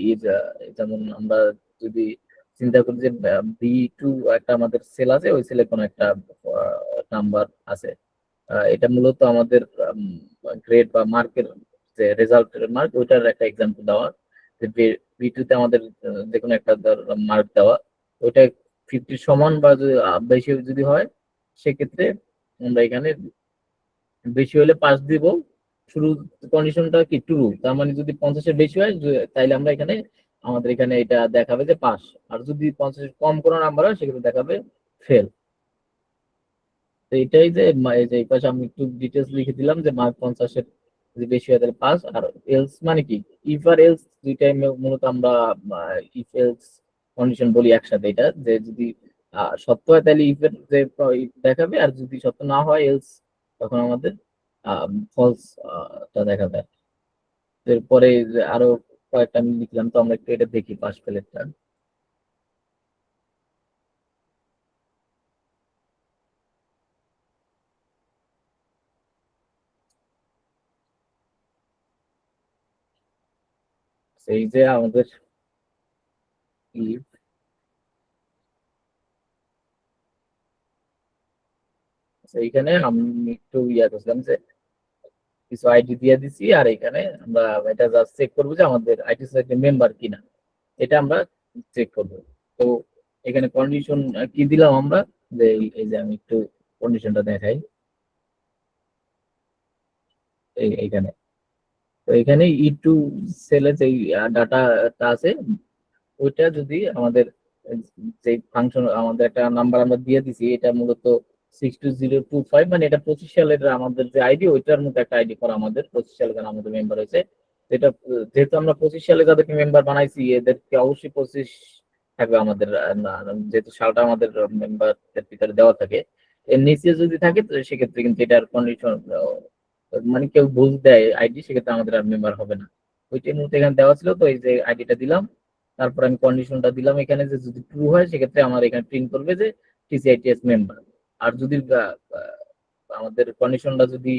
যেমন আমরা যদি চিন্তা করি যে বি টু একটা আমাদের সেল আছে, ওই সেলে কোনো একটা নাম্বার আছে, এটা মূলত আমাদের গ্রেড বা মার্কের যে রেজাল্টের মার্ক ওইটার একটা এক্সাম্পল দেওয়া, যে B2 তে আমাদের যে কোনো একটা মার্ক দেওয়া, ওইটা 50 সমান বা বেশি যদি হয় সেক্ষেত্রে আমরা এখানে বেশি হলে পাস দিব। শুরু কন্ডিশনটা কি ট্রু, তার মানে যদি 50-এর বেশি হয় তাইলে আমরা এখানে আমাদের এখানে এটা দেখাবে যে পাস, আর যদি 50-এর কম কোনো নাম্বার হয় সেক্ষেত্রে দেখাবে ফেল। তো এটাই যে এই যে এই পাশে আমি একটু ডিটেলস লিখে দিলাম যে মার্ক 50-এর যদি বেশি হয় তাহলে পাস, আর এলস মানে কি, ইফ আর এলস দুইটাই মূলত আমরা ইফ এলস কন্ডিশন বলি একসাথে। এটা যে যদি সত্য হয় তাহলে ইফ এর যে if দেখাবে, আর যদি সত্য না হয় এলস, তখন আমাদের ফলস টা দেখাবে। এরপরে যে আরো কয়েকটা আমি লিখলাম, তো আমরা একটু এটা দেখি পাস ফেলেরটা। এই যে আমাদের if, এইখানে আমি একটু ইয়া করছিলাম যে কিছু আইডি দিয়ে দিছি, আর এখানে আমরা এটা জাস্ট চেক করবো যে আমাদের আইটি সোসাইটির মেম্বার কিনা, এটা আমরা চেক করব। তো এখানে কন্ডিশন কি দিলাম আমরা, যে এই যে আমি একটু কন্ডিশনটা দেখাই এইখানে। তো এখানে E2 সেলে যে ডাটাটা আছে ওইটা যদি আমাদের যে ফাংশন আমাদের একটা নাম্বার আমরা দিয়ে দিছি, এটা মূলত 62025, মানে এটা 25 সালের আমাদের যে আইডি ওইটার মধ্যে একটা আইডি করা আমাদের 25 সালে যারা আমাদের মেম্বার হয়েছে। এটা যেহেতু আমরা 25 সালে যাদেরকে মেম্বার বানাইছি এদেরকে অবশ্যই 25 থাকবে আমাদের, যেহেতু সালটা আমাদের মেম্বারদের ভিতরে দেওয়া থাকে। এর নিচে যদি থাকে তো সেক্ষেত্রে কিন্তু এটার কন্ডিশন, মানে কেউ ভুল দেয় আইডি, সেক্ষেত্রে আমাদের আর মেম্বার হবে না। ওইটাই মূলত এখানে দেওয়া ছিল, তো এই যে আইডিটা দিলাম, তারপর আমি কন্ডিশনটা দিলাম এখানে যে যদি ট্রু হয় সেক্ষেত্রে আমার এখানে প্রিন্ট করবে যে টিসিআইটিএস মেম্বার। আর যদি আমাদের কন্ডিশনটা যদি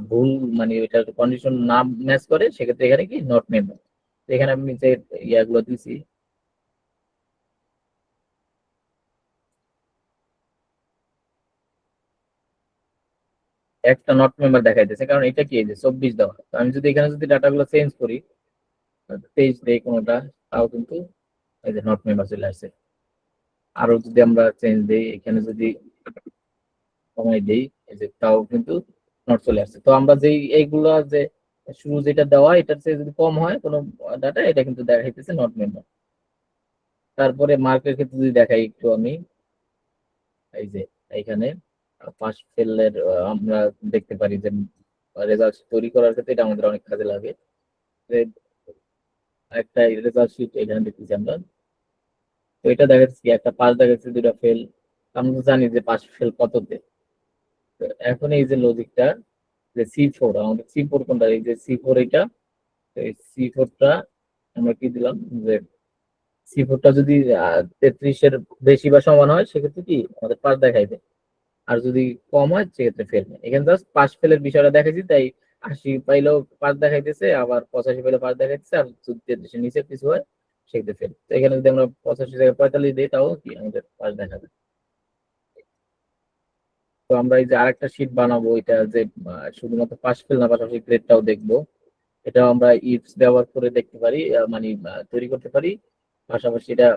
ভুল, মানে এটার কন্ডিশন না ম্যাচ করে সেক্ষেত্রে এখানে কি নট মেম্বার। এখানে আমি যে ইয়াগুলো দিছি, একটা নট মেম্বার দেখাইতেছে, কারণ এটা কি এই যে 24 দেওয়া। তো আমি যদি এখানে যদি ডাটাগুলো চেঞ্জ করি, 23 দেই কোনোটা, তাও কিন্তু এই যে নট মেম্বার চলে আসছে। আরো যদি আমরা চেঞ্জ দিই, এখানে যদি কমাই দেই, এই যে তাও কিন্তু নট চলে আসছে। তো আমরা যেই এইগুলা যে শুরু যেটা দেওয়া এটার চেয়ে যদি কম হয় কোনো ডাটা, এটা কিন্তু দেখাইতেছে নট মেম্বার। তারপরে মার্কের ক্ষেত্রে যদি দেখাই একটু আমি, এই যে এইখানে পাস ফেলের আমরা দেখতে পারি যে রেজাল্ট তৈরি করার ক্ষেত্রে এটা আমাদের অনেক কাজে লাগে। যে একটা রেজাল্ট শিট এখানে দেখতেছি আমরা, তো এটা দেখা যাচ্ছে কি একটা পাস দেখা যাচ্ছে, দুটা ফেল। আমরা তো জানি যে পাস ফেল কততে। তো এখন এই যে লজিকটা যে C4, আমাদের C4 কোনটা, এই যে C4 এটা, এই C4টা আমরা কি দিলাম যে C4টা যদি 33-এর বেশি বা সমান হয় সেক্ষেত্রে কি আমাদের পাস দেখাইবে, আর যদি কম হয় সেক্ষেত্রে ফেল। এখানে জাস্ট পাস ফেলের বিষয়টা দেখাইছি, তাই 80 পাইলেও পাস দেখাইতেছে, আবার 85 পাইলেও পাস দেখাইতেছে, আর যদি 33-এর নিচে কিছু হয় সেক্ষেত্রে ফেল। তো এখানে যদি আমরা 85 থেকে 45 দিই তাও কি আমাদের পাস দেখাবে। তো আমরা এই যে আরেকটা শীট বানাবো, এটা যে শুধুমাত্র পাস ফেল না, পাশাপাশি গ্রেডটাও দেখবো। এটাও আমরা ইফস ব্যবহার করে দেখতে পারি, মানে তৈরি করতে পারি। পাশাপাশি এটা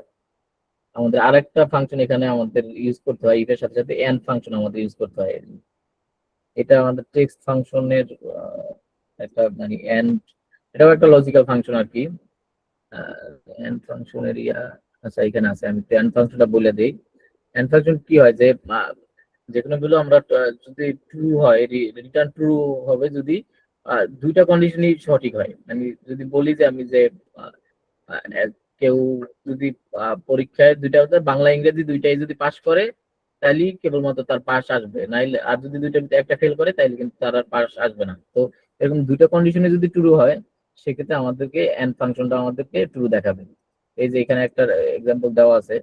আমাদের আরেকটা ফাংশন এখানে আমাদের ইউজ করতে হয়, ইফের সাথে সাথে এন্ড ফাংশন আমাদের ইউজ করতে হয়। এটা আমাদের টেক্সট ফাংশনের একটা মানে এন্ড, এটাও একটা লজিক্যাল ফাংশন আর কি। এন্ড ফাংশনের আচ্ছা এখানে আছে, আমি এন্ড ফাংশনটা বলে দিই। এন্ড ফাংশন কি হয় যে যেকোনো ভ্যালু আমরা যদি ট্রু হয়, রিটার্ন ট্রু হবে যদি দুইটা কন্ডিশনই সঠিক হয়। আমি যদি বলি যে আমি যে আহ, আহ, কেউ যদি পরীক্ষায় দুইটা বাংলা ইংরেজি দুইটাই যদি পাশ করে তাহলে কেবলমাত্র তার পাস আসবে, নাইলে আর যদি দুইটা একটা ফেল করে তাহলে কিন্তু তার আর পাস আসবে না। তো এরকম দুইটা কন্ডিশনে যদি ট্রু হয় সেক্ষেত্রে আমাদেরকে এন্ড ফাংশনটা আমাদেরকে ট্রু দেখাবে। এই যে এখানে একটা এক্সাম্পল দেওয়া আছে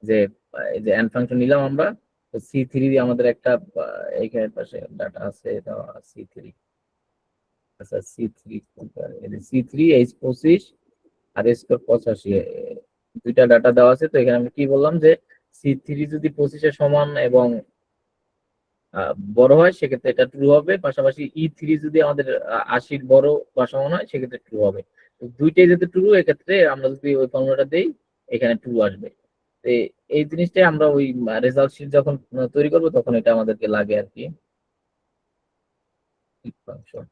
যে এই যে এন্ড ফাংশন নিলাম আমরা, C3 আমাদের একটা এইখানে পাশে ডাটা আছে দেওয়া C3। আচ্ছা C3 C3 H25 আর স্কোর 85, দুইটা ডাটা দেওয়া আছে। তো এখানে আমি কি বললাম যে C3 যদি 25-এর সমান এবং বড় হয় সেক্ষেত্রে এটা ট্রু হবে, পাশাপাশি E3 যদি আমাদের 80 বড় বা সমান হয় সেক্ষেত্রে ট্রু হবে। তো দুইটাই যদি ট্রু, এক্ষেত্রে আমরা যদি ওই ফর্মুলাটা দেই এখানে ট্রু আসবে। তো এই জিনিসটাই আমরা ওই রেজাল্ট শিট যখন তৈরি করবো তখন এটা আমাদেরকে লাগে আর কি। ফাংশন,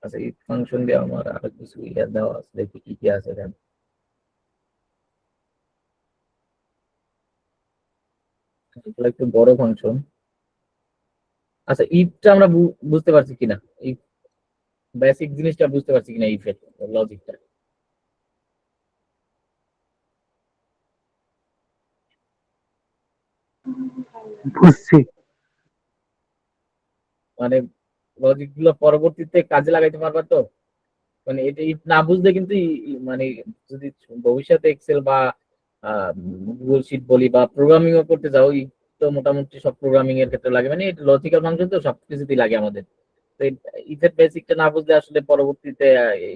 আচ্ছা এই ফাংশন দিয়ে আমার আরো কিছু ইয়া দেওয়া আছে, দেখি কি কি আছে এখানে। এগুলো একটু বড় ফাংশন। আচ্ছা ইফটা আমরা বুঝতে পারছি কিনা, ইফ বেসিক জিনিসটা বুঝতে পারছি কিনা, ইফের লজিকটা। বুঝছি। মানে লজিক গুলো পরবর্তীতে কাজে লাগাইতে পারবা তো। মানে এটা if না বুঝলে কিন্তু মানে যদি ভবিষ্যতে এক্সেল বা গুগল শিট বলি বা প্রোগ্রামিং ও করতে যাও, তো মোটামুটি সব প্রোগ্রামিং এর ক্ষেত্রে লাগে, মানে লজিক্যাল ফাংশন তো সবকিছুতেই লাগে আমাদের। তো ইফের বেসিকটা না বুঝলে আসলে পরবর্তীতে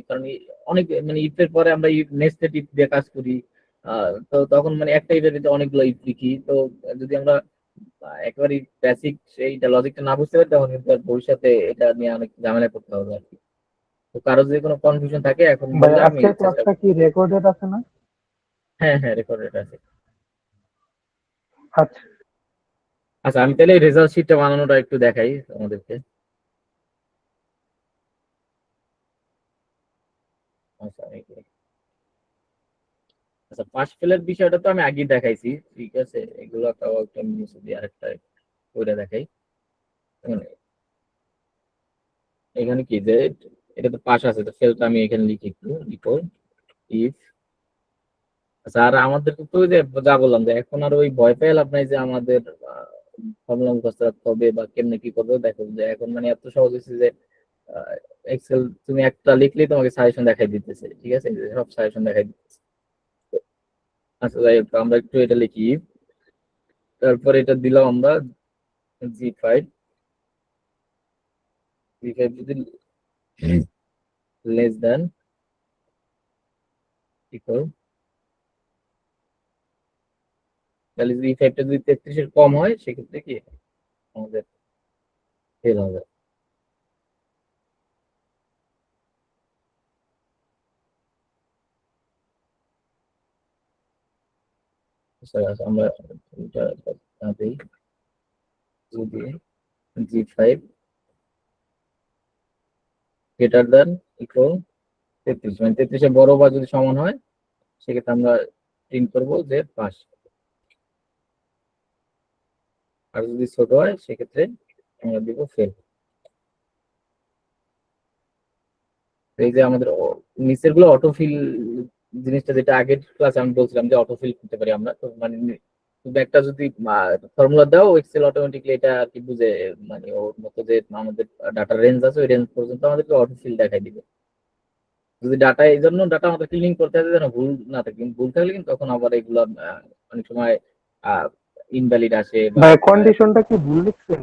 কারণ অনেক মানে ইফের পরে আমরা নেস্টেড ইফ দিয়ে কাজ করি। তো তখন মানে একটা ইফের ভিতরে অনেকগুলো ইফ লিখি। তো যদি আমরা একেবারে বেসিক সেইটা লজিকটা না বুঝতে পারি তখন কিন্তু আর ভবিষ্যতে এটা নিয়ে অনেক ঝামেলা করতে হবে আর কি। তো কারো যদি কোনো কনফিউশন থাকে এখন ভাই বললে আমি আজকের চেষ্টা ক্লাসটা করব। কি রেকর্ডেড আছে না? হ্যাঁ হ্যাঁ, রেকর্ডেড আছে। আচ্ছা। আচ্ছা আমি তাহলে রেজাল্ট শিটটা বানানোটা একটু দেখাই আমাদেরকে। আচ্ছা আচ্ছা পাস ফেলের বিষয়টা তো আমি আগে দেখাইছি, ঠিক আছে, এগুলো তাও একটা নিচে দিয়ে আরেকটা করে দেখাই। মানে এখানে কি যে এটা তো পাস আছে, তো ফেলটা আমি এখানে লিখি, একটু লিখো ইফ। আচ্ছা আর আমাদেরকে তো ওই যে যা বললাম যে এখন আর ওই ভয় পেয়ে লাভ নাই যে আমাদের ফর্মুলা মুখস্থ রাখতে হবে বা কেমনে কি করবে। দেখো যে এখন মানে এত সহজ হয়েছে যে এক্সেল তুমি একটা লিখলেই তোমাকে সাজেশন দেখাই দিতেছে, ঠিক আছে, এই যে সব সাজেশন দেখাই দিতেছে। আচ্ছা যাই হোক, আমরা একটু এটা লিখি। তারপর এটা দিলাম আমরা জি5। জি5 যদি লেস দেন ইকুয়াল, তাহলে জি5টা যদি 33-এর কম হয় সেক্ষেত্রে কি আমাদের ফেল হবে। আচ্ছা, আচ্ছা, আমরা এটা দিই যদি জি5 গ্রেটার দেন ইকুয়াল 33, মানে 33-এর বড় বা যদি সমান হয় সেক্ষেত্রে আমরা প্রিন্ট করবো যে পাস। আর যদি ছোট হয় সেক্ষেত্রে আমরা দিব ফেল। এই যে আমাদের নিচের গুলো অটোফিল জিনিসটা, যেটা আগের ক্লাসে আমি বলছিলাম যে অটোফিল করতে পারি আমরা, তো মানে তুমি একটা যদি ফর্মুলা দাও এক্সেল অটোমেটিকলি এটা আর কি বুঝে, মানে ওর মতো যে আমাদের ডাটা রেঞ্জ আছে ওই রেঞ্জ পর্যন্ত আমাদেরকে অটোফিল দেখাই দিবে। যদি ডাটা এই জন্য ডাটা আমাদের ক্লিনিং করতে হবে যেন ভুল না থাকে, কিন্তু ভুল থাকলে কিন্তু তখন আবার এগুলো অনেক সময় ইনভ্যালিড আসে বা ভাই কন্ডিশনটা কি ভুল লিখছেন?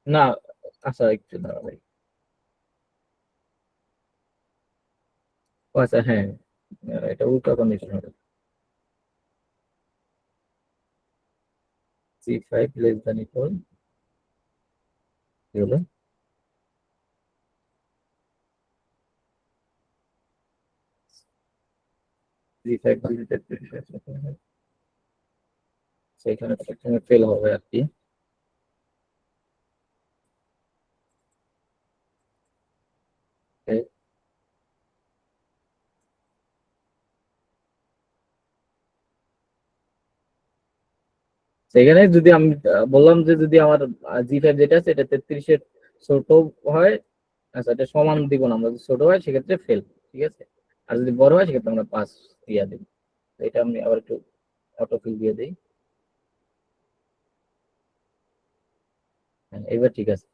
না। আচ্ছা একটু দাঁড়াও ভাই। ও আচ্ছা হ্যাঁ, এটা উল্টা কন্ডিশন হবে। C5 less than equal কি হলো, C5 সেখানে প্রথমে ফেল হবে আর কি। সেখানে যদি আমি বললাম যে যদি আমার জি5 যেটা আছে এটা 33-এর ছোট হয়, আচ্ছা এটা সমান দিব না আমরা, যদি ছোট হয় সেক্ষেত্রে ফেল, ঠিক আছে, আর যদি বড় হয় সেক্ষেত্রে আমরা পাস দিয়ে দিব। তো এটা আমি আবার একটু অটো ফিল দিয়ে দিই। হ্যাঁ, এবার ঠিক আছে।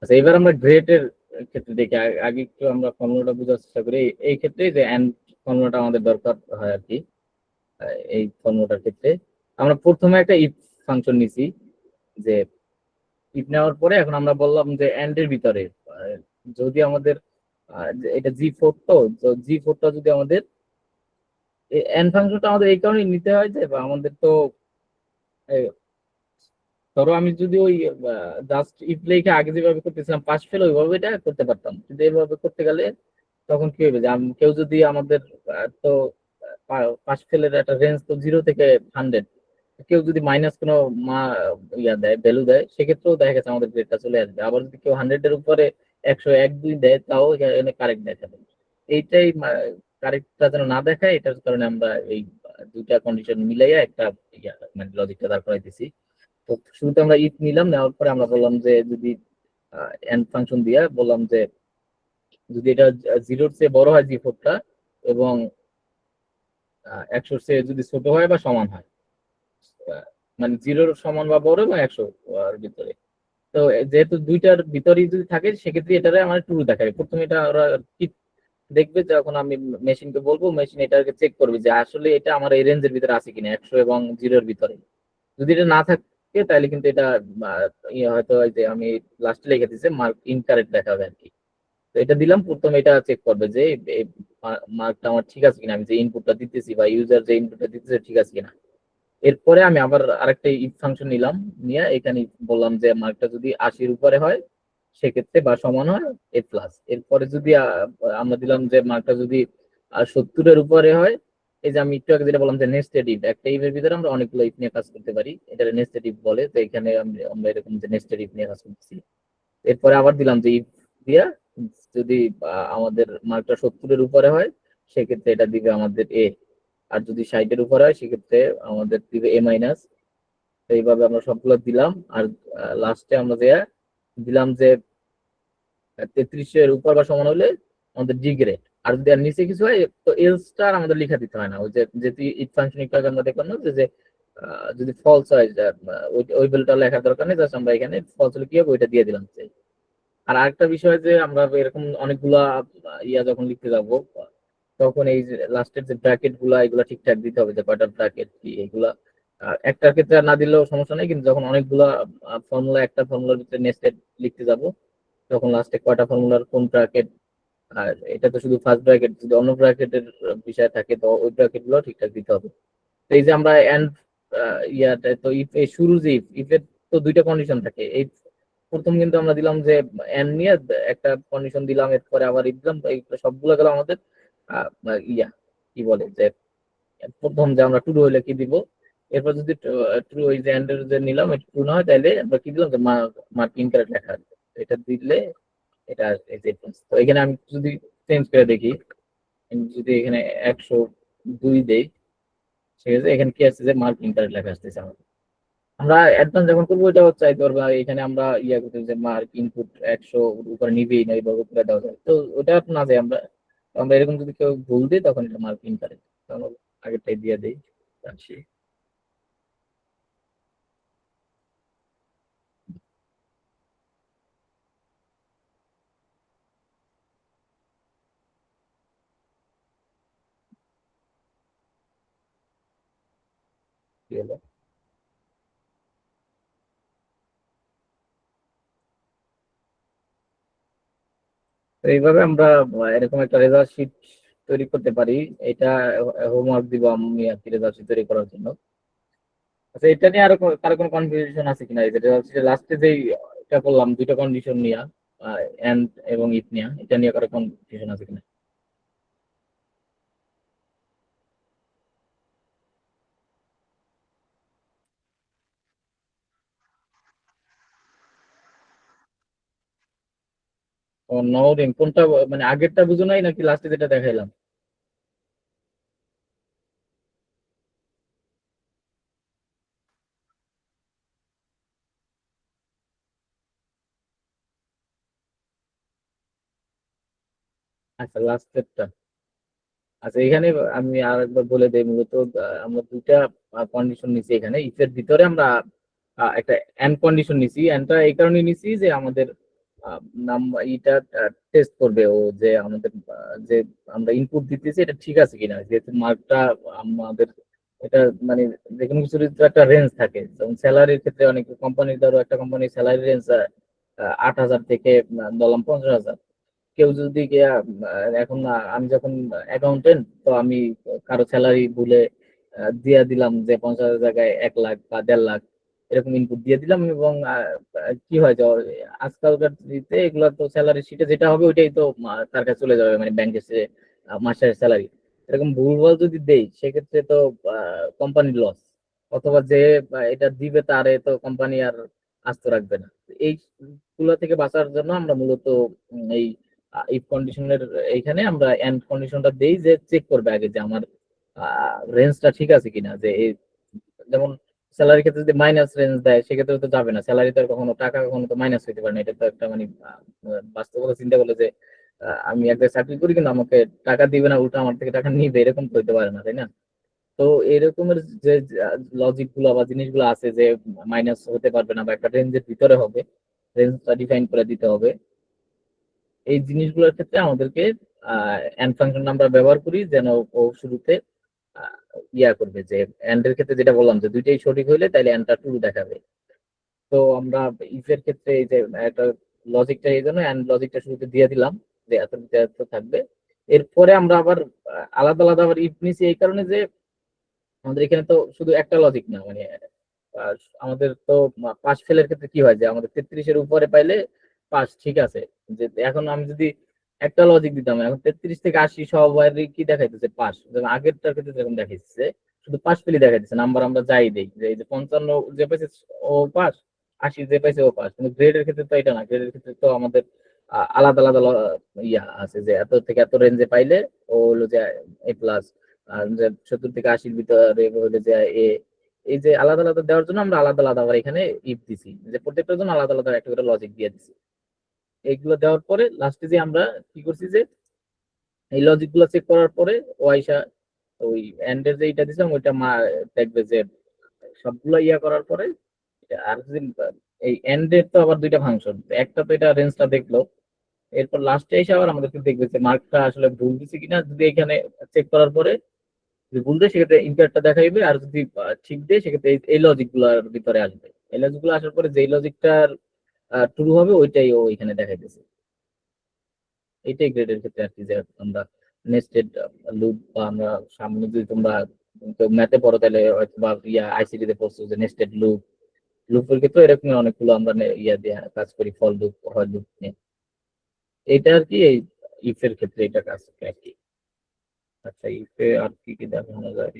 আচ্ছা এবার আমরা গ্রেডের ক্ষেত্রে দেখি, আগে একটু আমরা ফর্মুলাটা বোঝার চেষ্টা করি। এই ক্ষেত্রে যে এন্ড ফর্মুলাটা আমাদের দরকার হয় আর কি। এই ফর্মুলাটার ক্ষেত্রে আমরা প্রথমে একটা ইফ ফাংশন নিছি, যে ইফ নেওয়ার পরে এখন আমরা বললাম যে এন্ড এর ভিতরে যদি আমাদের এটা জি4, তো জি4টা যদি আমাদের এন ফাংশনটা আমাদের এই কারণে নিতে হয় যে বা আমাদের তো এই ধরো আমি যদি ওই জাস্ট ইফ লেখে আগে যেভাবে করতেছিলাম পাস ফেল ওইভাবে এটা করতে পারতাম, কিন্তু এইভাবে করতে গেলে তখন কি হবে যে কেউ যদি আমাদের তো পাস ফেলের একটা রেঞ্জ তো 0 থেকে 100, কেউ যদি মাইনাস কোনো মা ইয়া দেয় ভ্যালু দেয় সেক্ষেত্রেও দেখা গেছে আমাদের গ্রেডটা চলে আসবে। আবার যদি কেউ 100-এর উপরে 100, 1, 2 দেয় তাও এখানে কারেক্ট দেখাবে। এইটাই কারেক্টটা যেন না দেখায়, এটার কারণে আমরা এই দুইটা কন্ডিশন মিলাইয়া একটা মানে লজিকটা দাঁড় করাইতেছি। তো শুরুতে আমরা ইফ নিলাম, নেওয়ার পরে আমরা বললাম যে যদি এন্ড ফাংশন দিয়া বললাম যে যদি এটা 0-র চেয়ে বড় হয় জি4টা এবং 100-র চেয়ে যদি ছোট হয় বা সমান হয়, আহ, মানে 0-র সমান বা বড় এবং 100 এর ভিতরে, তো যেহেতু দুইটার ভিতরেই যদি থাকে সেক্ষেত্রে এটারে আমার ট্রু দেখাবে। প্রথমে এটা ওরা কি দেখবে, যখন আমি মেশিনকে বলবো মেশিন এটাকে চেক করবে যে আসলে এটা আমার এই রেঞ্জের ভিতরে আছে কিনা 100 এবং 0-এর ভিতরে। যদি এটা না থাকে তাহলে কিন্তু এটা হয়তো ওই যে আমি লাস্টে লিখে দিচ্ছে মার্ক ইনকারেক্ট দেখাবে আর কি। তো এটা দিলাম, প্রথমে এটা চেক করবে যে মার্কটা আমার ঠিক আছে কিনা, আমি যে ইনপুটটা দিতেছি বা ইউজার যে ইনপুটটা দিতেছে ঠিক আছে কিনা। এরপরে আমি আবার আরেকটা ইফ ফাংশন নিলাম, নিয়ে এখানে বললাম যে মার্কটা যদি 80-র উপরে হয় সেক্ষেত্রে বা সমান হয় A+। এরপরে যদি আমরা দিলাম যে মার্কটা যদি 70-এর উপরে হয়, এই যে আমি একটু আগে যেটা বললাম যে নেস্টেড ইফ, একটা ইফের ভিতরে আমরা অনেকগুলো ইফ নিয়ে কাজ করতে পারি, এটা নেস্টেড ইফ বলে। তো এখানে আমরা এরকম যে নেস্টেড ইফ নিয়ে কাজ করতেছি। এরপরে আবার দিলাম যে ইফ দিয়া যদি আমাদের মার্কটা 70-এর উপরে হয় সেক্ষেত্রে এটা দিবে আমাদের এ, আর যদি 60-এর উপরে হয় সেক্ষেত্রে আমাদের দিবে A-। তো এইভাবে আমরা সবগুলো দিলাম। আর লাস্টে আমরা যে দিলাম যে 33-এর উপর বা সমান হলে আমাদের ডি গ্রেড। আর যদি আর নিচে কিছু হয় তো এলসটা আর আমাদের লিখা দিতে হয় না, ওই যে যেহেতু ইট ফাংশন একটু আগে আমরা দেখলাম না যে যদি ফলস হয় ওই ভ্যালুটা লেখার দরকার নেই, জাস্ট আমরা এখানে ফলস হলে কি হবে ওইটা দিয়ে দিলাম। আর আরেকটা বিষয় যে আমরা এরকম অনেকগুলা যখন লিখতে যাব তখন এই যে লাস্টের যে ব্র্যাকেট গুলা এগুলা ঠিকঠাক দিতে হবে, যে কয়টা ব্র্যাকেট কি এগুলা একটার ক্ষেত্রে আর না দিলেও সমস্যা নেই, কিন্তু যখন অনেকগুলা ফর্মুলা একটা ফর্মুলার ভিতরে নেস্টেড লিখতে যাব তখন লাস্টে কয়টা ফর্মুলার কোন ব্র্যাকেট, আর এটা তো শুধু ফার্স্ট ব্র্যাকেট, যদি অন্য ব্র্যাকেটের বিষয় থাকে তো ওই ব্র্যাকেট গুলো ঠিকঠাক দিতে হবে। তো এই যে আমরা এন্ড ইয়াতে তো ইফ এই শুরু যে ইফের তো দুইটা কন্ডিশন থাকে। এই প্রথম কিন্তু আমরা দিলাম যে এন নিয়ে একটা কন্ডিশন দিলাম, এরপরে আবার দিলাম, তো এই সবগুলো গেল আমাদের আহ, কি বলে যে প্রথম যে আমরা ট্রু হইলে কি দিব, এরপর যদি ট্রু ওই যে এন্ডের যে নিলাম এটা ট্রু না হয় তাহলে আমরা কি দিলাম যে মার্ক ইনকারেক্ট লেখা আছে। তো এটা দিলে এটা এই যে তো এখানে আমি যদি চেঞ্জ করে দেখি, আমি যদি এখানে 102 দেই সেক্ষেত্রে এখানে কি আসছে যে মার্ক ইনকারেক্ট লেখা আসতেছে আমাদের। আমরা অ্যাডভান্স যখন করবো এটা চাইতে পারবো এখানে আমরা করতে যে মার্ক ইনপুট 100 উপরে নিবেই না এইভাবে করে দেওয়া যায়, তো ওটা না যায় আমরা। আমরা এরকম যদি কেউ ভুল দিই তখন এটা মার্ক ইনকারেক্ট, তখন আগেরটাই দিয়ে দিই। আচ্ছা, কি হলো? তো এইভাবে আমরা এরকম একটা রেজাল্ট শিট তৈরি করতে পারি। এটা হোমওয়ার্ক দিব আমি আর কি রেজাল্ট শিট তৈরি করার জন্য। আচ্ছা, এটা নিয়ে আরো কারো কোনো কনফিউশন আছে কিনা, এই যে রেজাল্ট শিটের লাস্টে যেই এটা করলাম দুইটা কন্ডিশন নিয়ে এন্ড এবং ইফ নিয়ে, এটা নিয়ে কারো কনফিউশন আছে কিনা? ও নওরিং কোনটা, মানে আগেরটা বুঝো নাই নাকি লাস্টে যেটা দেখাইলাম? আচ্ছা, লাস্টেরটা। আচ্ছা, এখানে আমি আর একবার বলে দেই মূলত আমরা দুইটা কন্ডিশন নিছি এখানে ইফের ভিতরে আমরা একটা এন্ড কন্ডিশন নিছি। এন্ডটা এই কারণে নিছি যে আমাদের নাম এটা টেস্ট করবে ও যে আমাদের যে আমরা ইনপুট দিতেছি এটা ঠিক আছে কিনা, যেহেতু মার্কটা আমাদের এটা মানে যে কোনো কিছুর তো একটা রেঞ্জ থাকে, যেমন স্যালারির ক্ষেত্রে অনেক কোম্পানির, ধরো একটা কোম্পানির স্যালারি রেঞ্জ 8,000 থেকে ধরলাম 50,000। কেউ যদি এখন আমি যখন অ্যাকাউন্টেন্ট তো আমি কারো স্যালারি ভুলে দিয়ে দিলাম যে 50,000 জায়গায় 1 লাখ বা 1.5 লাখ এরকম ইনপুট দিয়ে দিলাম, এবং কি হয় যে আজকালকার দিতে এগুলো তো স্যালারি শিটে যেটা হবে ওইটাই তো তার কাছে চলে যাবে, মানে ব্যাংকের সে মাসের স্যালারি। এরকম ভুলভাল যদি দেই সেক্ষেত্রে তো কোম্পানির লস, অথবা যে এটা দিবে তারে তো কোম্পানি আর আস্ত রাখবে না। এই গুলো থেকে বাঁচার জন্য আমরা মূলত এই ইফ কন্ডিশনের এইখানে আমরা এন্ড কন্ডিশনটা দেই, যে চেক করবে আগে যে আমার রেঞ্জটা ঠিক আছে কিনা। যে যেমন স্যালারির ক্ষেত্রে যদি মাইনাস রেঞ্জ দেয় সেক্ষেত্রে তো যাবে না, স্যালারি তো আর কখনো টাকা কখনো তো মাইনাস হইতে পারে না। এটা তো একটা মানে বাস্তবতা চিন্তা করলে যে আমি এক জায়গায় চাকরি করি কিন্তু আমাকে টাকা দিবে না, উল্টা আমার থেকে টাকা নিবে, এরকম তো হইতে পারে না, তাই না? তো এরকমের যে লজিক গুলো বা জিনিসগুলো আছে যে মাইনাস হতে পারবে না বা একটা রেঞ্জের ভিতরে হবে, রেঞ্জটা ডিফাইন করে দিতে হবে। এই জিনিসগুলোর ক্ষেত্রে আমাদেরকে এন্ড ফাংশন আমরা ব্যবহার করি, যেন ও শুরুতে আহ, ইয়া করবে যে এন্ড এর ক্ষেত্রে যেটা বললাম যে দুইটাই সঠিক হইলে তাইলে এন্ডটা ট্রু দেখাবে। তো আমরা ইফ এর ক্ষেত্রে এই যে একটা লজিকটা এই জন্য এন্ড লজিকটা শুরুতে দিয়ে দিলাম যে এত দিতে এত থাকবে। এরপরে আমরা আবার আলাদা আলাদা আবার ইফ নিছি এই কারণে যে আমাদের এখানে তো শুধু একটা লজিক না, মানে আহ, আমাদের তো পাস ফেলের ক্ষেত্রে কি হয় যে আমাদের 33-এর উপরে পাইলে পাস ঠিক আছে। যে এখন আমি যদি একটা লজিক দিতাম, এখন 33 থেকে 80 সবারই কি দেখাইতেছে পাস, যেমন আগেরটার ক্ষেত্রে যেরকম দেখাইতেছে শুধু পাস ফেলই দেখাইতেছে, নাম্বার আমরা যাই দেই যে এই যে 55 যে পাইছে ও পাস, 80 যে পাইছে ও পাস। কিন্তু গ্রেডের ক্ষেত্রে তো এটা না, গ্রেডের ক্ষেত্রে তো আমাদের আলাদা আলাদা ইয়া আছে যে এত থেকে এত রেঞ্জে পাইলে ও হলো যে A+, আর যে 70 থেকে 80-র ভিতরে হলে যে এ। এই যে আলাদা আলাদা দেওয়ার জন্য আমরা আলাদা আলাদা আবার এখানে ইফ দিছি, যে প্রত্যেকটার জন্য আলাদা আলাদা একটা করে লজিক দিয়ে দিছি। এইগুলো দেওয়ার পরে লাস্টে যে আমরা কি করছি যে এই লজিক গুলো চেক করার পরে ও আইসা ওই এন্ডের যে এটা দিছিলাম ওইটা দেখবে যে সবগুলো ইয়া করার পরে আর যদি এই এন্ডের তো আবার দুইটা ফাংশন, একটা তো এটা রেঞ্জটা দেখলো, এরপর লাস্টে এসে আবার আমাদেরকে দেখবে যে মার্কটা আসলে ভুল দিছে কিনা। যদি এখানে চেক করার পরে যদি ভুল দেয় সেক্ষেত্রে ইনকারটা দেখাইবে, আর যদি ঠিক দেয় সেক্ষেত্রে এই লজিক গুলার ভিতরে আসবে। এই লজিক গুলো আসার পরে যেই লজিকটার ট্রু হবে ওইটাই ও এখানে দেখাইতেছে। এটাই গ্রেডের ক্ষেত্রে আর কি, যে আমরা নেস্টেড লুপ বা আমরা সামনে যদি তোমরা ম্যাথে পড়ো তাহলে হয়তো বা আইসিটি তে পড়ছো যে নেস্টেড লুপ, লুপের ক্ষেত্রে এরকম অনেকগুলো আমরা ইয়া দিয়ে কাজ করি, ফল লুপ হয় লুপ নিয়ে। এটা আর কি এই ইফের ক্ষেত্রে এটা কাজ করে আর কি। আচ্ছা, ইফে আর কি কি দেখানো যায়?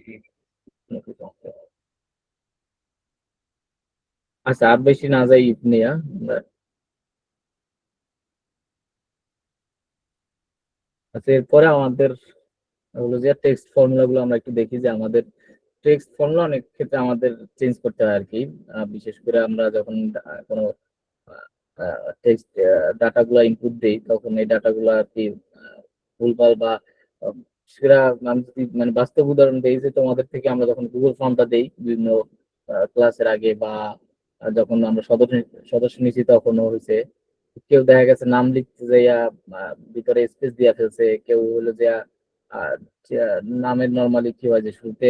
আচ্ছা, আর বেশি না যাই ইফ নিয়ে আমরা। আচ্ছা, এরপরে আমাদের হলো যে টেক্সট ফর্মুলা গুলো আমরা একটু দেখি, যে আমাদের টেক্সট ফর্মুলা অনেক ক্ষেত্রে আমাদের চেঞ্জ করতে হয় আর কি। বিশেষ করে আমরা যখন কোনো টেক্সট ডাটা গুলা ইনপুট দেই তখন এই ডাটা গুলা আর কি ভুলভাল বা আহ, সেটা আমি যদি মানে বাস্তব উদাহরণ দিই, যে তোমাদের থেকে আমরা যখন গুগল ফর্মটা দেই বিভিন্ন ক্লাসের আগে বা যখন আমরা সদস্য সদস্য নিচ্ছি তখনও হয়েছে কেউ দেখা গেছে নাম লিখতে যাইয়া ভিতরে স্পেস দিয়া ফেলছে, কেউ হলো যে আহ, নামের নর্মালি কি হয় যে শুরুতে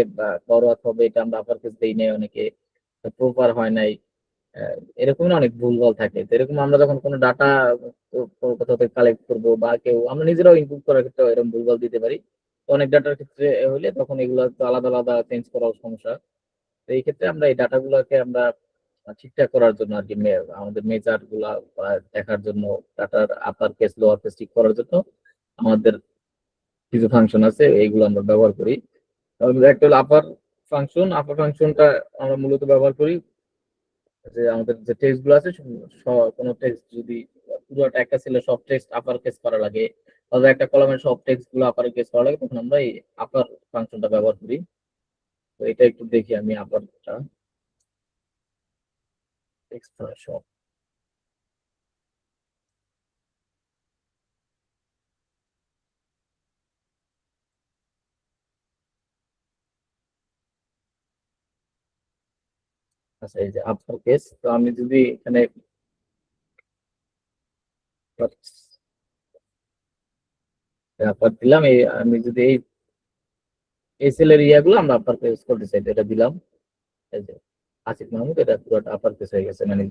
বড় হাত হবে এটা আমরা আপার কেস দেই নাই অনেকে, প্রপার হয় নাই। এরকম না অনেক ভুলভাল থাকে। তো এরকম আমরা যখন কোনো ডাটা কোথাও থেকে কালেক্ট করবো বা কেউ আমরা নিজেরাও ইনপুট করার ক্ষেত্রে এরকম ভুলভাল দিতে পারি। তো অনেক ডাটার ক্ষেত্রে হইলে তখন এগুলো তো আলাদা আলাদা চেঞ্জ করাও সমস্যা। তো এই ক্ষেত্রে আমরা এই ডাটা গুলাকে আমরা ঠিকঠাক করার জন্য আর কি আমাদের মেজার গুলা দেখার জন্য ডাটার আপার কেস লোয়ার কেস ঠিক করার জন্য আমাদের কিছু ফাংশন আছে, এইগুলো আমরা ব্যবহার করি। একটা হলো আপার ফাংশন। আপার ফাংশনটা আমরা মূলত ব্যবহার করি যে আমাদের যে টেক্সট গুলো আছে কোনো টেক্সট যদি পুরোটা একটা সেলে সব টেক্সট আপার কেস করা লাগে, অথবা একটা কলামের সব টেক্সট গুলো আপার কেস করা লাগে, তখন আমরা এই আপার ফাংশনটা ব্যবহার করি। তো এটা একটু দেখি আমি আপারটা টেক্সট সব। আচ্ছা, এই যে আপার কেস, তো আমি যদি এখানে আপার দিলাম, এই আমি যদি এই সেলের ইয়াগুলো আমরা আপার কেস করতে চাই তো এটা দিলাম। এই যে আসিফ মাহমুদ, এটা পুরোটা আপার কেস হয়ে গেছে, মানে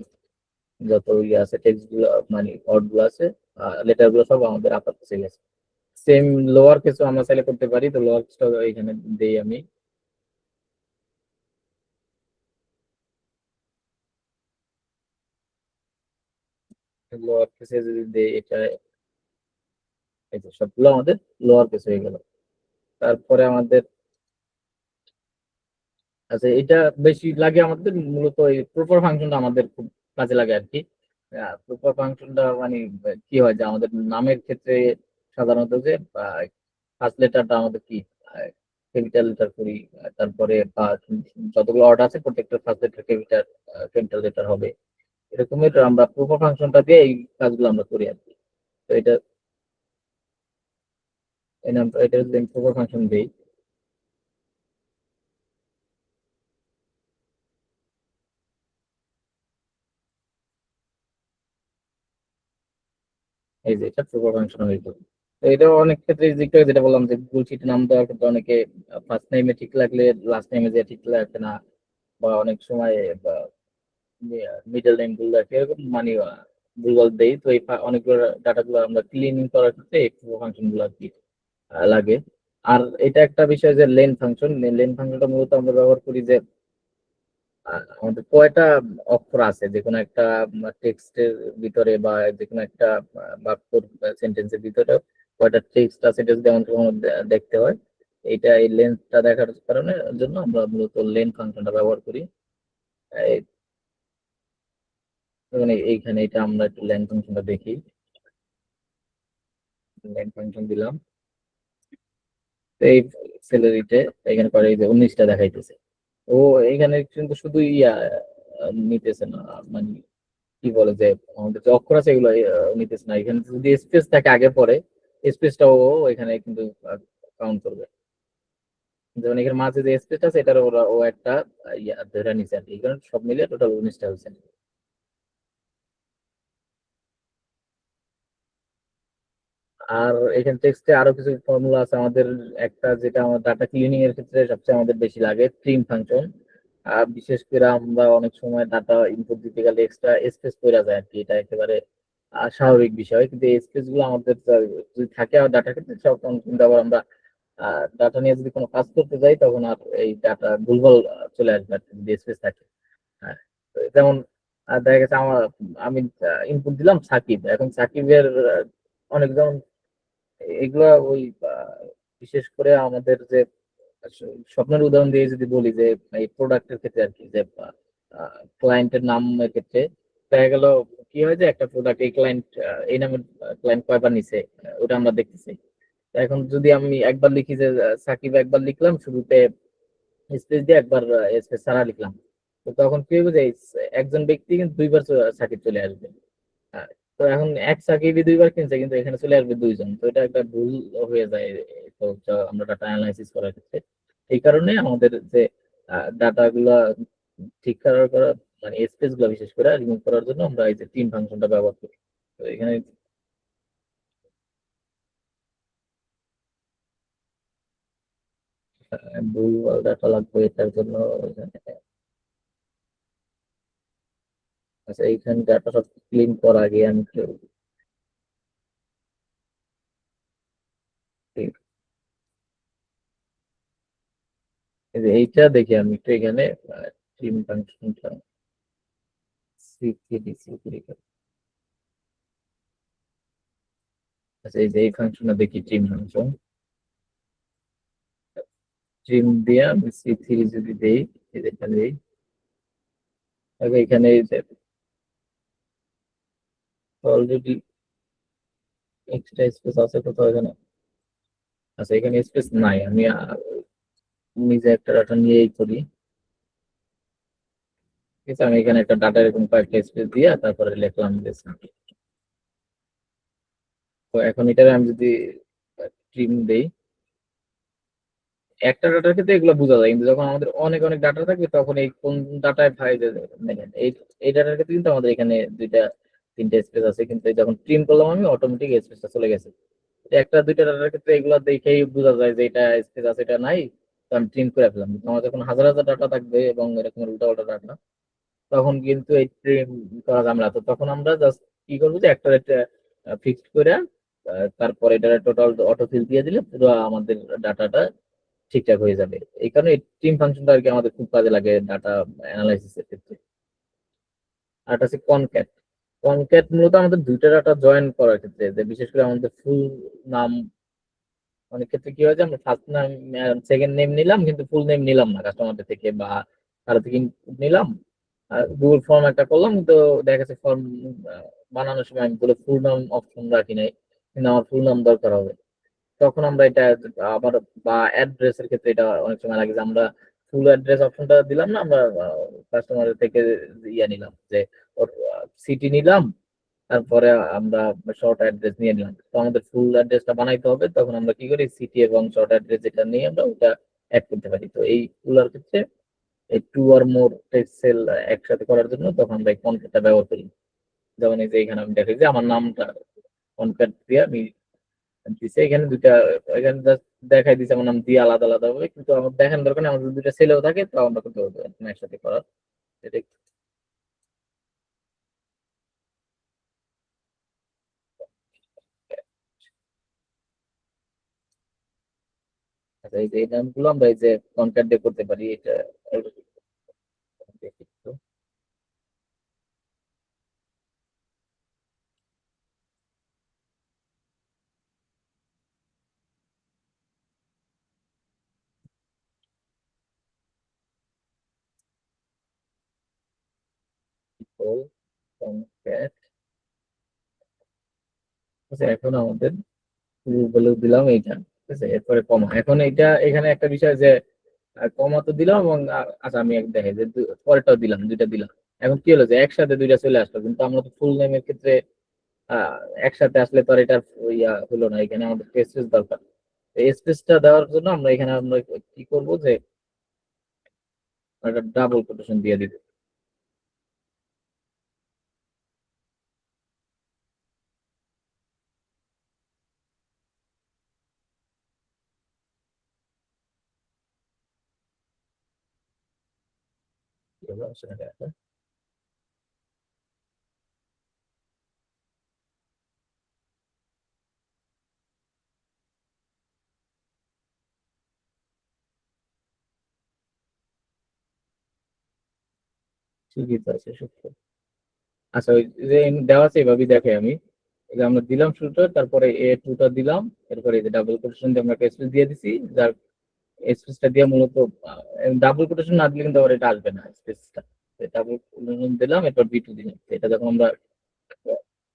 যত ইয়ে আছে টেক্সট গুলো মানে ওয়ার্ড গুলো আছে লেটার গুলো সব আমাদের আপার কেসে গেছে। সেম লোয়ার কেসও আমরা চাইলে করতে পারি, তো লোয়ার কেসটা এখানে দেই আমি। লোয়ার কেসে যদি দেই এটা, এই যে সবগুলো আমাদের লোয়ার কেস হয়ে গেল। তারপরে আমাদের, আচ্ছা এটা বেশি লাগে আমাদের, মূলত এই প্রপার ফাংশনটা আমাদের খুব কাজে লাগে আর কি। প্রপার ফাংশনটা মানে কি হয় যে আমাদের নামের ক্ষেত্রে সাধারণত যে ফার্স্ট লেটারটা আমাদের কি ক্যাপিটাল লেটার করি, তারপরে বা যতগুলো অর্ডার আছে প্রত্যেকটা ফার্স্ট লেটার ক্যাপিটাল লেটার হবে, এরকমের আমরা প্রপার ফাংশনটা দিয়ে এই কাজগুলো আমরা করি আর কি। তো এটা এই নামটা, এটা যদি আমি প্রপার ফাংশন দিই, এই যে এটা প্রপার ফাংশন হয়ে গেল। তো এটা অনেক ক্ষেত্রে যেটা বললাম যে গুগল শিট নাম দেওয়ার ক্ষেত্রে অনেকে ফার্স্ট নেমে ঠিক লাগলে লাস্ট নেমে যে ঠিক লাগবে না, বা অনেক সময় মিডল নেম ভুল রাখে, এরকম মানে ভুলভাল দেই। তো এই অনেকগুলো ডাটাগুলো আমরা ক্লিনিং করার ক্ষেত্রে এই ফাংশন গুলো আর কি লাগে। আর এটা একটা বিষয় যে লেন ফাংশন, লেন ফাংশনটা মূলত আমরা ব্যবহার করি যে আমাদের কয়টা অক্ষর আছে যে কোনো একটা টেক্সটের ভিতরে, বা যে কোনো একটা বাক্য সেন্টেন্সের ভিতরে কয়টা টেক্সট আছে এটা যদি আমাদের কখনো দেখতে হয়, এইটা এই লেন্থটা দেখার কারণে জন্য আমরা মূলত লেন ফাংশনটা ব্যবহার করি। এই এইখানে এটা আমরা একটু লেন ফাংশনটা দেখি। লেন ফাংশন দিলাম, তো এই স্যালারিতে এখানে করে এই যে 19টা দেখাইতেছে। ও এখানে কিন্তু শুধু ইয়া নিতেছে না, মানে কি বলে যে আমাদের যে অক্ষর আছে এগুলো নিতেছে না, এখানে যদি স্পেস থাকে আগে পরে স্পেসটাও এখানে কিন্তু কাউন্ট করবে। যেমন এখানে মাঝে যে স্পেসটা আছে এটার ওরা ও একটা ইয়া ধরে নিছে আর কি, এই কারণে সব মিলিয়ে টোটাল 19টা হয়েছে। আর এখানে টেক্সটে আরো কিছু ফর্মুলা আছে আমাদের। একটা যেটা আমার ডাটা ক্লিনিং এর ক্ষেত্রে সবচেয়ে আমাদের বেশি লাগে, ট্রিম ফাংশন। বিশেষ করে আমরা অনেক সময় ডাটা ইনপুট দিতে গেলে এক্সট্রা স্পেস পড়া যায় আর কি, এটা একেবারে স্বাভাবিক বিষয়, কিন্তু এই স্পেস গুলো আমাদের যদি থাকে আর ডাটা ক্ষেত্রে তখন কিন্তু আবার আমরা ডাটা নিয়ে যদি কোনো কাজ করতে যাই তখন আর এই ডাটা ভুলভাল চলে আসবে আর কি, যদি স্পেস থাকে। হ্যাঁ, তো যেমন দেখা গেছে আমি ইনপুট দিলাম সাকিব, এখন সাকিবের অনেক যেমন এগুলা ওই বিশেষ করে আমাদের যে স্বপ্নের উদাহরণ দিয়ে যদি বলি যে এই প্রোডাক্টের ক্ষেত্রে আর কি, যে ক্লায়েন্টের নামের ক্ষেত্রে দেখা গেল কি হয় যে একটা প্রোডাক্ট এই ক্লায়েন্ট এই নামের ক্লায়েন্ট কয়বার নিছে, ওটা আমরা দেখতেছি। তো এখন যদি আমি একবার লিখি যে সাকিব, একবার লিখলাম শুরুতে স্পেস দিয়ে, একবার স্পেস ছাড়া লিখলাম, তো তখন কি হবে যে একজন ব্যক্তি কিন্তু দুইবার সাকিব চলে আসবে। হ্যাঁ, তো এখন এক সাকিবই দুইবার কিনছে কিন্তু এখানে চলে আসবে দুইজন, তো এটা একটা ভুল হয়ে যায়। তো আমরা ডাটা অ্যানালাইসিস করার ক্ষেত্রে এই কারণে আমাদের যে ডাটা গুলা ঠিক করা মানে স্পেস গুলা বিশেষ করে রিমুভ করার জন্য আমরা এই যে তিন ফাংশনটা ব্যবহার করি। তো এখানে ভুল ডাটা লাগবে এটার জন্য আচ্ছা এইখানে ডাটা সব ক্লিন করার আগে আমি একটু এই যে এইটা দেখি আমি একটু এখানে তিন ফাংশনটা আচ্ছা এই যে এই ফাংশনটা দেখি, ট্রিম ফাংশন। ট্রিম দিয়ে আমি C3 যদি দেই, এই যে এখানে দেই, তবে এখানে অলরেডি এক্সট্রা স্পেস আছে কোথাও এখানে। আচ্ছা এখানে স্পেস নাই, আমি নিজে একটা ডাটা নিয়েই করি। ঠিক আছে, আমি এখানে একটা ডাটা এরকম কয়েকটা স্পেস দিয়ে তারপরে লিখলাম this। তো এখন এটা আমি যদি ট্রিম দেই, একটা ডাটার ক্ষেত্রে এগুলো বোঝা যায়, কিন্তু যখন আমাদের অনেক অনেক ডাটা থাকবে তখন এই কোন ডাটায় ভাই দেখেন এই এই ডাটার ক্ষেত্রে কিন্তু আমাদের এখানে দুইটা তিনটা স্পেস আছে, কিন্তু এই যখন ট্রিম করলাম আমি অটোমেটিক স্পেসটা চলে গেছে। একটা দুইটা ডাটার ক্ষেত্রে এগুলো দেখেই বোঝা যায় যে এটা স্পেস আছে এটা নাই, তো আমি ট্রিম করে ফেলাম। কিন্তু আমার যখন হাজার হাজার ডাটা থাকবে এবং এরকম উল্টা পাল্টা ডাটা, তখন কিন্তু এই ট্রিম করা ঝামেলা। তো তখন আমরা জাস্ট কি করবো যে একটা ফিক্সড করে তারপরে এটা টোটাল অটো ফিল দিয়ে দিলে পুরো আমাদের ডাটাটা ঠিকঠাক হয়ে যাবে। এই কারণে ট্রিম ফাংশনটা আর কি আমাদের খুব কাজে লাগে ডাটা অ্যানালাইসিস এর ক্ষেত্রে। আর একটা আছে কনক্যাট। কনক্যাট মূলত আমাদের দুইটা ডাটা জয়েন করার ক্ষেত্রে, যে বিশেষ করে আমাদের ফুল নাম, অনেক ক্ষেত্রে কি হয় যে আমরা ফার্স্ট নাম সেকেন্ড নেম নিলাম কিন্তু ফুল নেম নিলাম না কাস্টমারদের থেকে বা কারো থেকে input নিলাম, গুগল ফর্ম একটা করলাম কিন্তু দেখা যাচ্ছে ফর্ম বানানোর সময় আমি ফুল নাম অপশন রাখি নাই, কিন্তু আমার ফুল নাম দরকার হবে। তখন আমরা এটা আবার, বা অ্যাড্রেসের ক্ষেত্রে এটা অনেক সময় লাগে যে আমরা ফুল অ্যাড্রেস অপশনটা দিলাম না, আমরা কাস্টমারের থেকে ইয়ে নিলাম যে ওর সিটি নিলাম, তারপরে আমরা শর্ট অ্যাড্রেস নিয়ে নিলাম। তো আমাদের ফুল অ্যাড্রেসটা বানাইতে হবে, তখন আমরা কি করি সিটি এবং শর্ট অ্যাড্রেস যেটা নিয়ে আমরা ওটা অ্যাড করতে পারি। তো এইগুলোর ক্ষেত্রে এই টু আর মোর টেক্সট সেল একসাথে করার জন্য তখন আমরা এই কনক্যাটটা ব্যবহার করি। যেমন এই যে এখানে আমি দেখি যে আমার নামটা কনক্যাট দিয়ে আমি দিছে, এখানে দুইটা, এখানে just দেখাই দিছে আমার নাম দিয়ে আলাদা আলাদা হবে, কিন্তু আমার দেখানোর দরকার নেই, আমাদের দুইটা ছেলেও থাকে তো আমরা করতে পারবো এরকম একসাথে করার। এটা আচ্ছা, এই যে এই নামগুলো আমরা এই যে কনক্যাট দিয়ে করতে পারি এটা। দেখি একটু। people, concat। আচ্ছা, এখন আমাদের বলে দিলাম এইটা, ঠিক আছে, এরপরে কমা। এখন এইটা এখানে একটা বিষয় যে কমা তো দিলাম এবং আচ্ছা আমি এক দেখে যে পরেরটাও দিলাম, দুইটা দিলাম। এখন কি হলো যে একসাথে দুইটা চলে আসলো, কিন্তু আমরা তো ফুল নেমের ক্ষেত্রে আহ একসাথে আসলে তো আর এটা ইয়া হলো না, এখানে আমাদের স্পেস দরকার। এই স্পেসটা দেওয়ার জন্য আমরা এখানে আমরা কি করব যে একটা ডাবল কোটেশন দিয়ে দিব। কি হলো আসলে এটা? ঠিকই তো আছে সত্য। আচ্ছা, ওই যে দেওয়া আছে এভাবেই দেখে আমি, এই যে আমরা দিলাম শুরুটা, তারপরে এ টুটা দিলাম, এরপরে এই যে ডাবল কোটেশন দিয়ে আমরা একটা স্পেস দিয়ে দিছি, যার স্পেসটা দিয়ে মূলত ডাবল কোটেশন না দিলে কিন্তু আবার এটা আসবে না স্পেসটা। ডাবল কোটেশন দিলাম, এরপর বি টু দিলাম, এটা যখন আমরা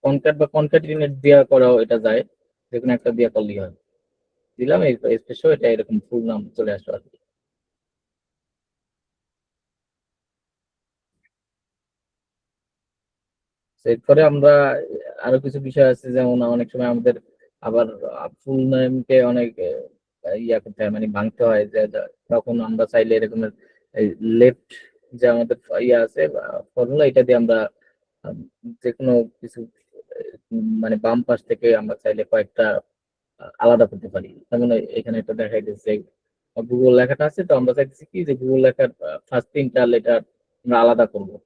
কনক্যাট বা কনক্যাটিনেট দিয়া করাও এটা যায়, যে কোনো একটা দিয়া করলেই হয়। দিলাম এই স্পেসও, এটা এরকম ফুল নাম চলে আসলো আর কি। এরপরে আমরা আরো কিছু বিষয় আছে, যেমন অনেক সময় আমাদের আবার ফুল নেমকে অনেক ইয়া করতে হয়, মানে ভাঙতে হয়, যে তখন আমরা চাইলে এরকমের লেফট যে আমাদের ইয়া আছে ফর্মুলা, এটা দিয়ে আমরা আহ, যে কোনো কিছু মানে বাম পাশ থেকে আমরা চাইলে কয়েকটা আলাদা করতে পারি। যেমন এখানে একটা দেখাই দিচ্ছে গুগল লেখাটা আছে, তো আমরা চাইতেছি কি যে গুগল লেখার ফার্স্ট তিনটা লেটার আমরা আলাদা করবো।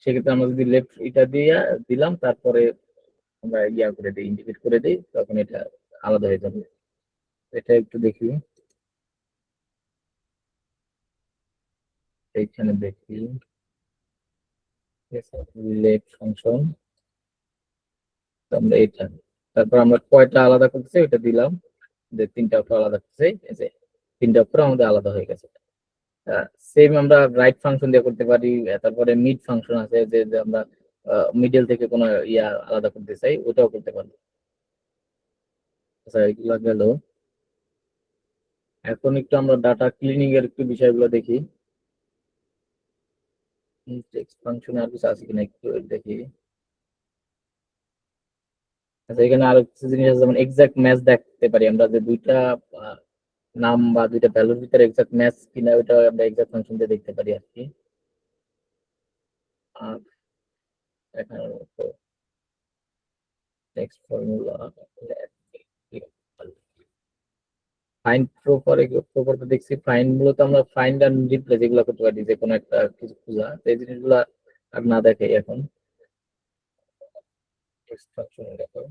সেক্ষেত্রে আমরা যদি লেফট এটা দিয়ে দিলাম, তারপরে আমরা ইয়া করে দিই, ইন্ডিকেট করে দিই, তখন এটা আলাদা হয়ে যাবে। এটা একটু দেখি, এইখানে দেখি লেফট ফাংশন, আমরা এটা, তারপর আমরা কয়টা আলাদা করতেছি এটা দিলাম, যে তিনটা অক্ষর আলাদা করতেছি, এই যে তিনটা অক্ষর আমাদের আলাদা হয়ে গেছে। সেম আমরা রাইট ফাংশন দিয়ে করতে পারি। তারপরে মিড ফাংশন আছে, যে যে আমরা মিডল থেকে কোনো ইয়া আলাদা করতে চাই, ওটাও করতে পারি। আচ্ছা, এগুলো গেল। এখন একটু আমরা ডাটা ক্লিনিং এর একটু বিষয়গুলো দেখি। টেক্সট ফাংশনে আর কিছু আছে কিনা একটু দেখি। আচ্ছা, এখানে আরো কিছু জিনিস আছে, যেমন এক্সাক্ট ম্যাচ দেখতে পারি আমরা, যে দুইটা আহ, নাম বা দুইটা ভ্যালুর ভিতরে এক্সাক্ট ম্যাচ কিনা ওটা আমরা এক্সাক্ট ফাংশন দিয়ে দেখতে পারি আর কি। আর এখানে টেক্সট ফর্মুলা, ফাইন্ড প্রপার তো দেখছি। ফাইন্ড মূলত আমরা ফাইন্ড আর রিপ্লেস এগুলো করতে পারি, যে কোনো একটা কিছু খোঁজা, তো এই জিনিসগুলো আর না দেখে এখন এক্সট্রাকশন দেখো।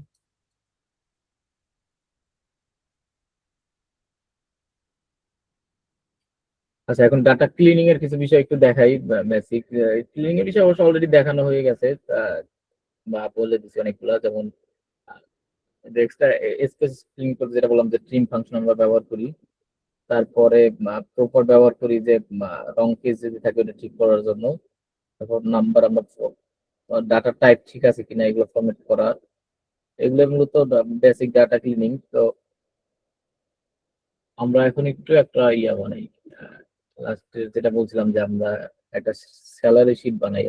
আচ্ছা, এখন ডাটা ক্লিনিং এর কিছু বিষয় একটু দেখাই। বেসিক ক্লিনিং এর বিষয় অবশ্য অলরেডি দেখানো হয়ে গেছে। বা বলে দিচ্ছি অনেকগুলা, যেমন এক্সট্রা স্পেস ফিলিং করতে যেটা বললাম যে ট্রিম ফাংশন আমরা ব্যবহার করি। তারপরে প্রপার ব্যবহার করি যে রং কেস যদি থাকে ওটা ঠিক করার জন্য। তারপর নাম্বার আমরা ডাটা টাইপ ঠিক আছে কিনা এগুলো ফরম্যাট করা। এগুলো মূলত বেসিক ডাটা ক্লিনিং। তো আমরা এখন একটু একটা ইয়া বানাই, লাস্টে যেটা বলছিলাম যে আমরা একটা স্যালারি শিট বানাই।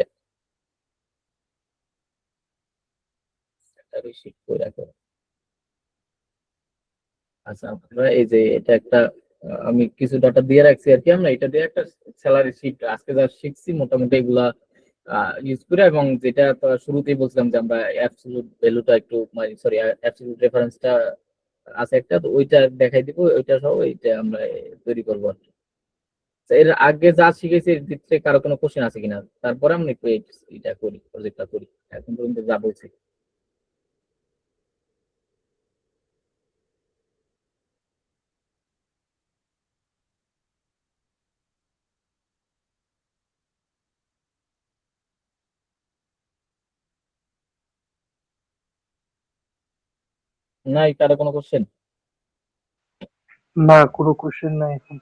স্যালারি শিট করে রাখো। আচ্ছা, আমরা এই যে এটা একটা আমি কিছু ডাটা দিয়ে রাখছি আর কি, আমরা এটা দিয়ে একটা স্যালারি শিট আজকে যা শিখছি মোটামুটি এগুলা ইউজ করে, এবং যেটা তো শুরুতেই বলছিলাম যে আমরা অ্যাবসলিউট ভ্যালুটা একটু মানে সরি অ্যাবসলিউট রেফারেন্সটা আছে একটা, তো ওইটা দেখাই দিব, ওইটা সহ এইটা আমরা তৈরি করবো আর কি। তো এর আগে যা শিখেছি এর দিক থেকে কারো কোনো কোশ্চেন আছে কিনা, তারপরে আমরা একটু এটা করি, প্রজেক্টটা করি। এখন পর্যন্ত যা বলছি। নাই কারো কোনো কোশ্চেন? না, কোনো কোশ্চেন নাই এখন।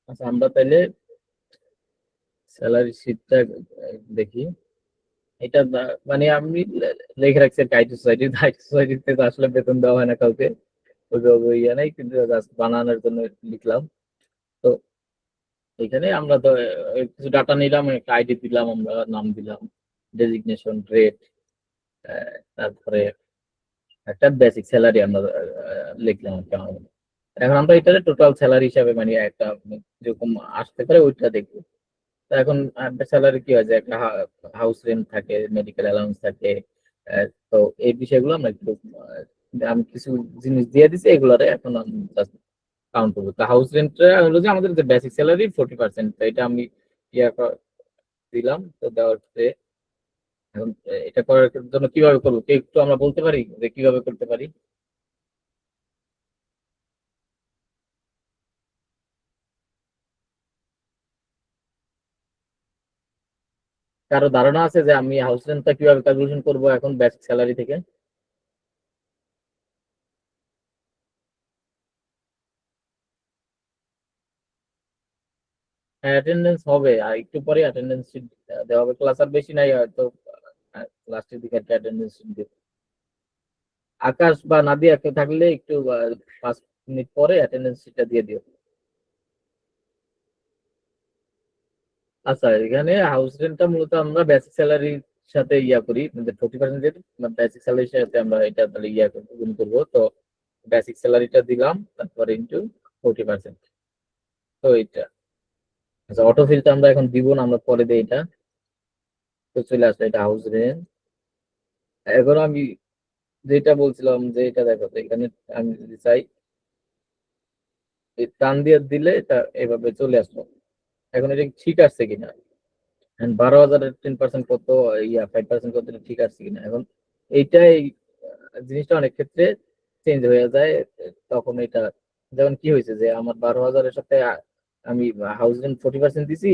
আচ্ছা, আমরা তাহলে স্যালারি শিটটা দেখি। এটা মানে আমি লিখে রাখছি আর কি আইটি সোসাইটি। আইটি সোসাইটিতে তো আসলে বেতন দেওয়া হয় না কাউকে, ওইভাবে ইয়ে নাই, কিন্তু জাস্ট বানানোর জন্য লিখলাম। তো এখানে আমরা তো কিছু ডাটা নিলাম, একটা আইডি দিলাম, আমরা নাম দিলাম, ডেজিগনেশন, রেট, তারপরে একটা বেসিক স্যালারি আমরা লিখলাম আর কি আমাদের। এখন আমরা এটা টোটাল স্যালারি হিসাবে মানে একটা যেরকম আসতে পারে ওইটা দেখবো। তো এখন একটা স্যালারি কি হয় যে একটা হাউস রেন্ট থাকে, মেডিকেল অ্যালাউন্স থাকে। তো এই বিষয়গুলো আমরা একটু আমি কিছু জিনিস দিয়ে দিছি, এগুলারে এখন আমি জাস্ট কাউন্ট করবো। তো হাউস রেন্টটা হলো যে আমাদের যে বেসিক স্যালারি 40%, তো এটা আমি দিলাম। তো দেওয়ার পরে এখন এটা করার জন্য কিভাবে করবো কে একটু আমরা বলতে পারি যে কিভাবে করতে পারি? কারো ধারণা আছে যে আমি হাউস রেন্টটা কিভাবে ক্যালকুলেশন করবো এখন বেসিক স্যালারি থেকে? অ্যাটেন্ডেন্স হবে, আর একটু পরে অ্যাটেন্ডেন্স শিট দেওয়া হবে। ক্লাস আর বেশি নাই হয়তো, লাস্টের দিকে একটা অ্যাটেন্ডেন্স শিট দেবে। আকাশ বা নাদিয়া কেউ থাকলে একটু 5 মিনিট পরে অ্যাটেন্ডেন্স শিটটা দিয়ে দিও। আচ্ছা, এখানে হাউস রেন্টটা মূলত আমরা বেসিক স্যালারির সাথে ইয়া করি, 40% যেহেতু বেসিক স্যালারির সাথে আমরা এটা তাহলে ইয়া করবো, গুণ করবো। তো বেসিক স্যালারিটা দিলাম, তারপরে ইন্টু 40%। তো এটা আচ্ছা, অটো ফিলটা আমরা এখন দিব না, আমরা পরে দিই এটা। তো চলে আসলে এটা হাউস রেন্ট। এখন আমি যেটা বলছিলাম যে এটা দেখো, তো এখানে আমি যদি চাই এই টান দিয়ে দিলে এটা এভাবে চলে আসলো। এখন এটা ঠিক আছে কিনা, 12,000-এর 10% কত, 5% কত, এটা ঠিক আছে কিনা। এখন এইটাই জিনিসটা অনেক ক্ষেত্রে চেঞ্জ হয়ে যায়। তখন এটা যেমন কি হয়েছে যে আমার 12,000-এর সাথে আমি হাউস রেন্ট 40% দিছি,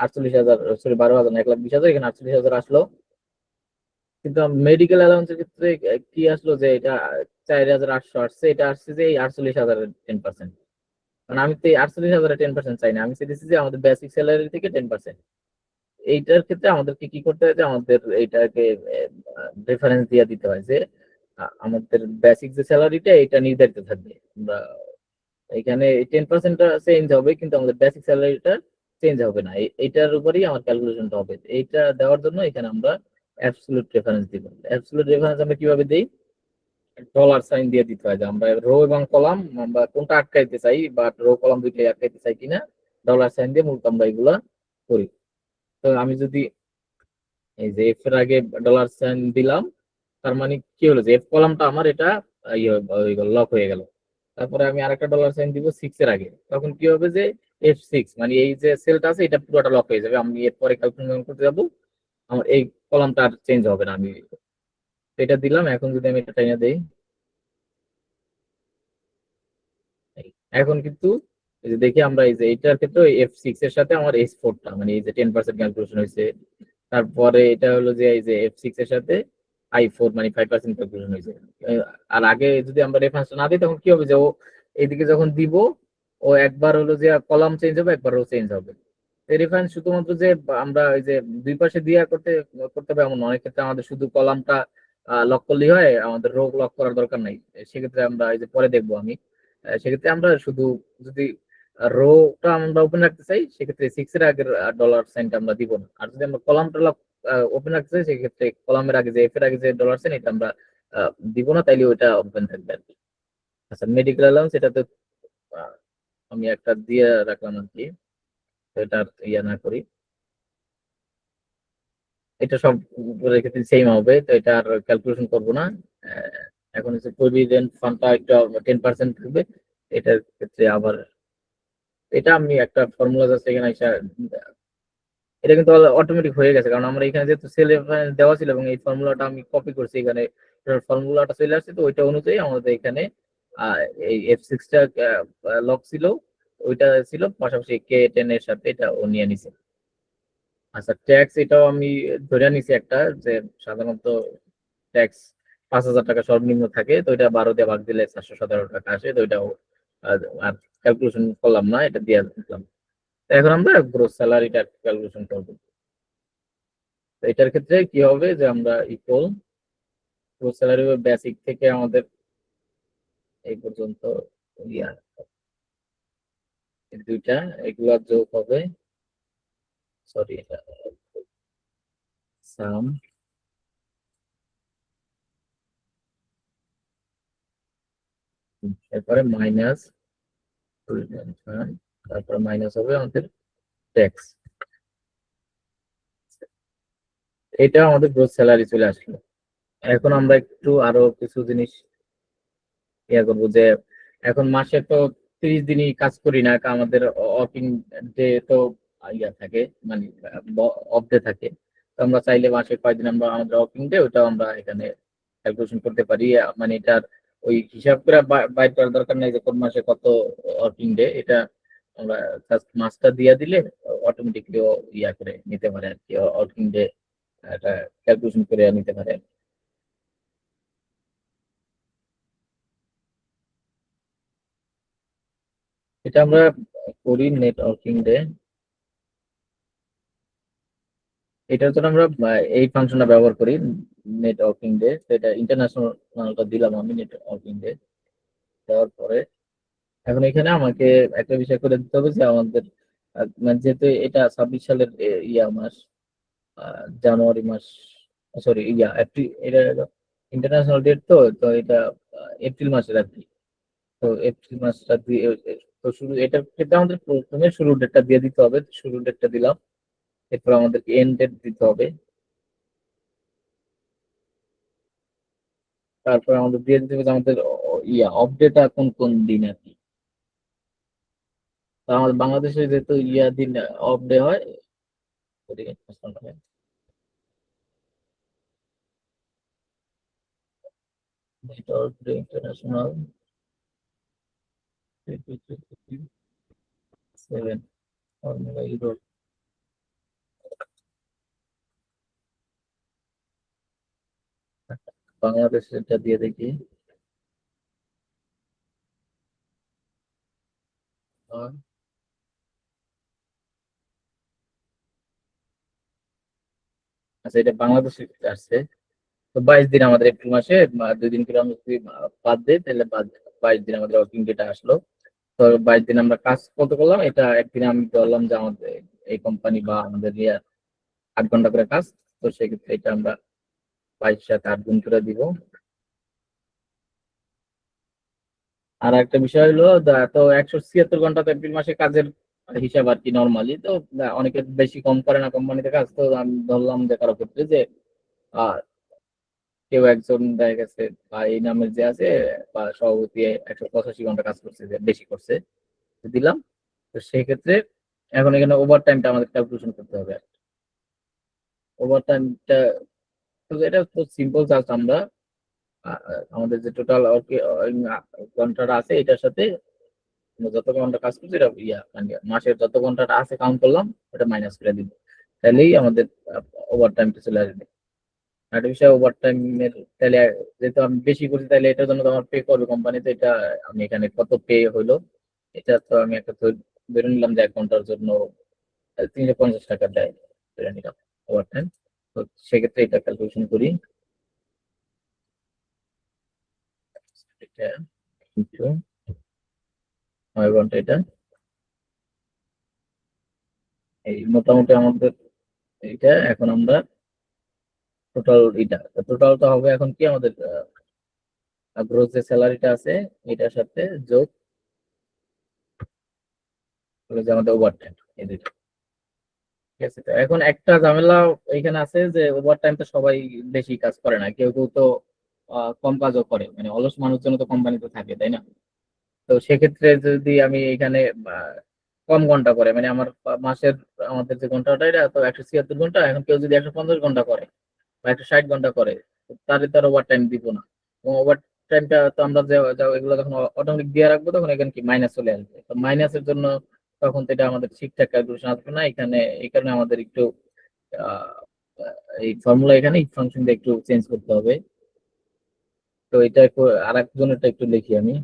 48,000, সরি 12,000 না, 1,20,000, এখানে 48,000 আসলো। কিন্তু মেডিকেল অ্যালাউন্সের ক্ষেত্রে কি আসলো যে এটা 4,800 আসছে, এটা আসছে যে এই 48,000-এর 10%। মানে আমি তো এই 48,000-এর 10% চাই না, আমি চাইছি যে আমাদের বেসিক স্যালারি থেকে 10%। এইটার ক্ষেত্রে আমাদেরকে কি করতে হয় যে আমাদের এইটাকে রেফারেন্স দিয়ে দিতে হয় যে আমাদের বেসিক যে স্যালারিটা এটা নির্ধারিত থাকবে। আমরা এখানে 10%টা চেঞ্জ হবে, কিন্তু আমাদের বেসিক স্যালারিটা চেঞ্জ হবে না। এইটার উপরেই আমার ক্যালকুলেশনটা হবে। এইটা দেওয়ার জন্য এখানে আমরা অ্যাবসলিউট রেফারেন্স দিব। অ্যাবসলিউট রেফারেন্স আমরা কিভাবে দিই? ডলার সাইন দিয়ে দিতে হয় যে আমরা রো এবং কলাম আমরা কোনটা আটকাইতে চাই, বা রো কলাম দুইটাই আটকাইতে চাই কিনা, ডলার সাইন দিয়ে মূলত আমরা এগুলা করি। তো আমি যদি এই যে এফ এর আগে ডলার সাইন দিলাম, তার মানে কি হলো যে এফ কলামটা আমার এটা লক হয়ে গেল। তারপরে আমি আরেকটা ডলার সাইন দিব 6 এর আগে, তখন কি হবে যে F6 মানে এই যে সেলটা আছে এটা পুরোটা লক হয়ে যাবে। আমি এরপরে ক্যালকুলেশন করতে যাবো, আমার এই কলামটা আর চেঞ্জ হবে না। আমি এটা দিলাম, এখন যদি আমি এটা টাইনা দেই, এখন কিন্তু এই যে দেখি আমরা এই যে এটার ক্ষেত্রে F6 এর সাথে আমার S4 টা মানে এই যে 10% ক্যালকুলেশন হয়েছে। তারপরে এটা হলো যে এই যে F6 এর সাথে I4 মানে 5% ক্যালকুলেশন হয়েছে। আর আগে যদি আমরা রেফারেন্স না দিই তখন কি হবে যে ও এইদিকে যখন দিব ও একবার হলো যে কলাম চেঞ্জ হবে, একবার রো চেঞ্জ হবে। রেফারেন্স শুধুমাত্র যে আমরা ওই যে দুই পাশে দিয়া করতে করতে হবে এমন নয়। অনেক ক্ষেত্রে আমাদের শুধু কলামটা লক করলেই হয়, আমাদের রো লক করার দরকার নাই। সেক্ষেত্রে আমরা এই যে পরে দেখবো আমি, সেক্ষেত্রে আমরা শুধু যদি রোটা আমরা ওপেন রাখতে চাই সেক্ষেত্রে 6 এর আগের ডলার সাইনটা আমরা দিব না। আর যদি আমরা কলামটা ওপেন রাখতে চাই সেক্ষেত্রে কলামের আগে যে এফ এর আগে যে ডলার সাইন এটা আমরা দিব না, তাইলে ওইটা ওপেন থাকবে আর কি। আচ্ছা, মেডিকেল অ্যালাউন্স এটা তো আহ, আমি একটা দিয়ে রাখলাম আর কি, তো এটা আর ইয়ে না করি। এটা সব ক্ষেত্রে সেম হবে, তো এটা আর ক্যালকুলেশন করবো না। আহ, এখন হচ্ছে প্রভিডেন্ট ফান্ডটা একটু 10% থাকবে। এটার ক্ষেত্রে আবার এটা আমি একটা ফর্মুলা আছে এখানে এটা কিন্তু অটোমেটিক হয়ে গেছে, কারণ আমরা এখানে যেহেতু সেল রেফারেন্স দেওয়া ছিল এবং এই ফর্মুলাটা আমি কপি করছি এখানে, ফর্মুলাটা চলে আসছে, তো ওইটা অনুযায়ী আমাদের এখানে আহ, এই F6 টা লক ছিল, ওইটা ছিল পাশাপাশি K10 এর সাথে এটা ও নিয়ে নিছে। আচ্ছা, ট্যাক্স এটাও আমি ধরে নিছি একটা, যে সাধারণত ট্যাক্স 5,000 টাকা সর্বনিম্ন থাকে, তো এটা 12 দিয়ে ভাগ দিলে 417 টাকা আসে, তো এটাও আর ক্যালকুলেশন করলাম না, এটা দিয়ে দিলাম। তো এখন আমরা গ্রোস স্যালারিটা ক্যালকুলেশন করবো। তো এটার ক্ষেত্রে কি হবে যে আমরা ইকুয়াল গ্রোস স্যালারি বেসিক থেকে আমাদের এই পর্যন্ত ইয়া এই দুইটা এগুলা যোগ হবে, সরি সাম, এরপরে মাইনাস, তারপরে মাইনাস হবে আমাদের ট্যাক্স। এটা আমাদের গ্রোস স্যালারি চলে আসলো। এখন আমরা একটু আরো কিছু জিনিস ইয়া করবো, যে এখন মাসে তো 30 দিনই কাজ করি না, আমাদের ওয়ার্কিং ডে তো ইয়া থাকে, মানে অফ ডে থাকে। তো আমরা চাইলে মাসে কয়দিন আমরা আমাদের ওয়ার্কিং ডে ওটাও আমরা এখানে ক্যালকুলেশন করতে পারি। মানে এটার ওই হিসাব করে বাইর করার দরকার নেই যে কোন মাসে কত ওয়ার্কিং ডে, এটা আমরা জাস্ট মাসটা দিয়ে দিলে অটোমেটিকলি ইয়া করে নিতে পারে আর কি, ওয়ার্কিং ডে এটা ক্যালকুলেশন করে নিতে পারে। এটা আমরা করি নেট ওয়ার্কিং ডে। এটার জন্য আমরা এই ফাংশনটা ব্যবহার করি, নেট ওয়ার্কিং ডে। এটা ইন্টারন্যাশনালটা দিলাম আমি, নেট ওয়ার্কিং ডে দেওয়ার পরে এখন এখানে আমাকে একটা বিষয় করে দিতে হবে যে আমাদের মানে যেহেতু এটা 26 সালের ইয়া মাস, জানুয়ারি মাস, সরি ইয়া এপ্রিল, এটা ইন্টারন্যাশনাল ডেট, তো তো এটা এপ্রিল মাসের আর কি। তো এপ্রিল মাসটা দিয়ে তো শুরু, এটার ক্ষেত্রে আমাদের প্রথমে শুরু ডেটটা দিয়ে দিতে হবে, শুরু ডেটটা দিলাম। এরপর আমাদেরকে এন্ড ডেট দিতে হবে, তারপর আমাদের দিয়ে দিতে হবে যে আমাদের ইয়া আপডেটটা কোন কোন দিন আর কি। তো আমাদের বাংলাদেশে যেহেতু ইয়া দিন অফ ডে হয়, ইন্টারন্যাশনাল 7 ফর্মুলা ইউরো, বাংলাদেশেরটা দিয়ে দেখি। আর, আচ্ছা এটা বাংলাদেশে আসছে। তো 22 দিন আমাদের এপ্রিল মাসে, 2 দিন করে আমরা যদি বাদ দিই তাহলে 22 দিন আমাদের ওয়ার্কিং ডেটা আসলো। তো 22 দিন আমরা কাজ কত করলাম, এটা একদিনে আমি ধরলাম যে আমাদের এই কোম্পানি বা আমাদের ইয়ে 8 ঘন্টা করে কাজ। তো সেক্ষেত্রে এটা আমরা 22 সাথে 8 গুণ করে দিব। আর একটা বিষয় হলো তো 176 ঘন্টা তো এপ্রিল মাসে কাজের হিসাব আর কি নর্মালি, তো অনেকে বেশি কম করে না কোম্পানিতে কাজ, তো আমি ধরলাম যে কারো ক্ষেত্রে যে আহ, কেউ একজন দেখা গেছে বা এই নামের যে আছে বা সভাপতি 185 ঘন্টা কাজ করছে, যে বেশি করছে, তো দিলাম। তো সেই ক্ষেত্রে এখন এখানে ওভার টাইমটা আমাদের ক্যালকুলেশন করতে হবে। ওভার টাইমটা এটা তো সিম্পল, জাস্ট আমরা আমাদের যে টোটাল ঘন্টাটা আছে এটার সাথে যত ঘন্টা কাজ করছি এটা মানে মাসের যত ঘন্টাটা আছে কাউন্ট করলাম ওটা মাইনাস করে দিব, তাহলেই আমাদের ওভার টাইমটা চলে আসবে। আর্টিফিশিয়াল ওভার টাইমের তাহলে যেহেতু আমি বেশি করছি তাহলে এটার জন্য তো আমার পে করবে কোম্পানি, তো এটা আমি এখানে কত পে হইলো এটা তো আমি একটা ধরে নিলাম যে 1 ঘন্টার জন্য 350 টাকা দেয়, ধরে নিলাম ওভার টাইম। তো সেক্ষেত্রে এটা ক্যালকুলেশন করি, এটা কিন্তু 9 ঘন্টা, এটা এই মোটামুটি আমাদের এইটা এখন আমরা টোটাল টোটালটা হবে এখন কি আমাদের গ্রোস যে স্যালারিটা আছে এটার সাথে যোগ হলো যে আমাদের ওভার টাইম, এই দুইটা। ঠিক আছে, তো এখন একটা ঝামেলা এখানে আছে যে ওভার টাইম তো সবাই বেশি কাজ করে না, কেউ কেউ তো কম কাজও করে, মানে অলস মানুষজন তো কোম্পানিতে থাকে তাই না। তো সেক্ষেত্রে যদি আমি এখানে কম ঘন্টা করে মানে আমার মাসের আমাদের যে ঘন্টাটা এটা তো 176 ঘন্টা, এখন কেউ যদি 150 ঘন্টা করে বা 160 ঘন্টা করে তাহলে তার ওভার টাইম দিব না। এবং ওভার টাইমটা তো আমরা এগুলো যখন অটোমেটিক দিয়ে রাখবো তখন এখানে কি মাইনাস চলে আসবে, তো মাইনাসের জন্য তখন তো এটা আমাদের ঠিকঠাক ক্যালকুলেশন আসবে না এখানে। এই কারণে আমাদের একটু আহ, এই ফর্মুলা এখানে ফাংশন দিয়ে একটু চেঞ্জ করতে হবে। তো এটা আর একজনেরটা একটু লিখি আমি।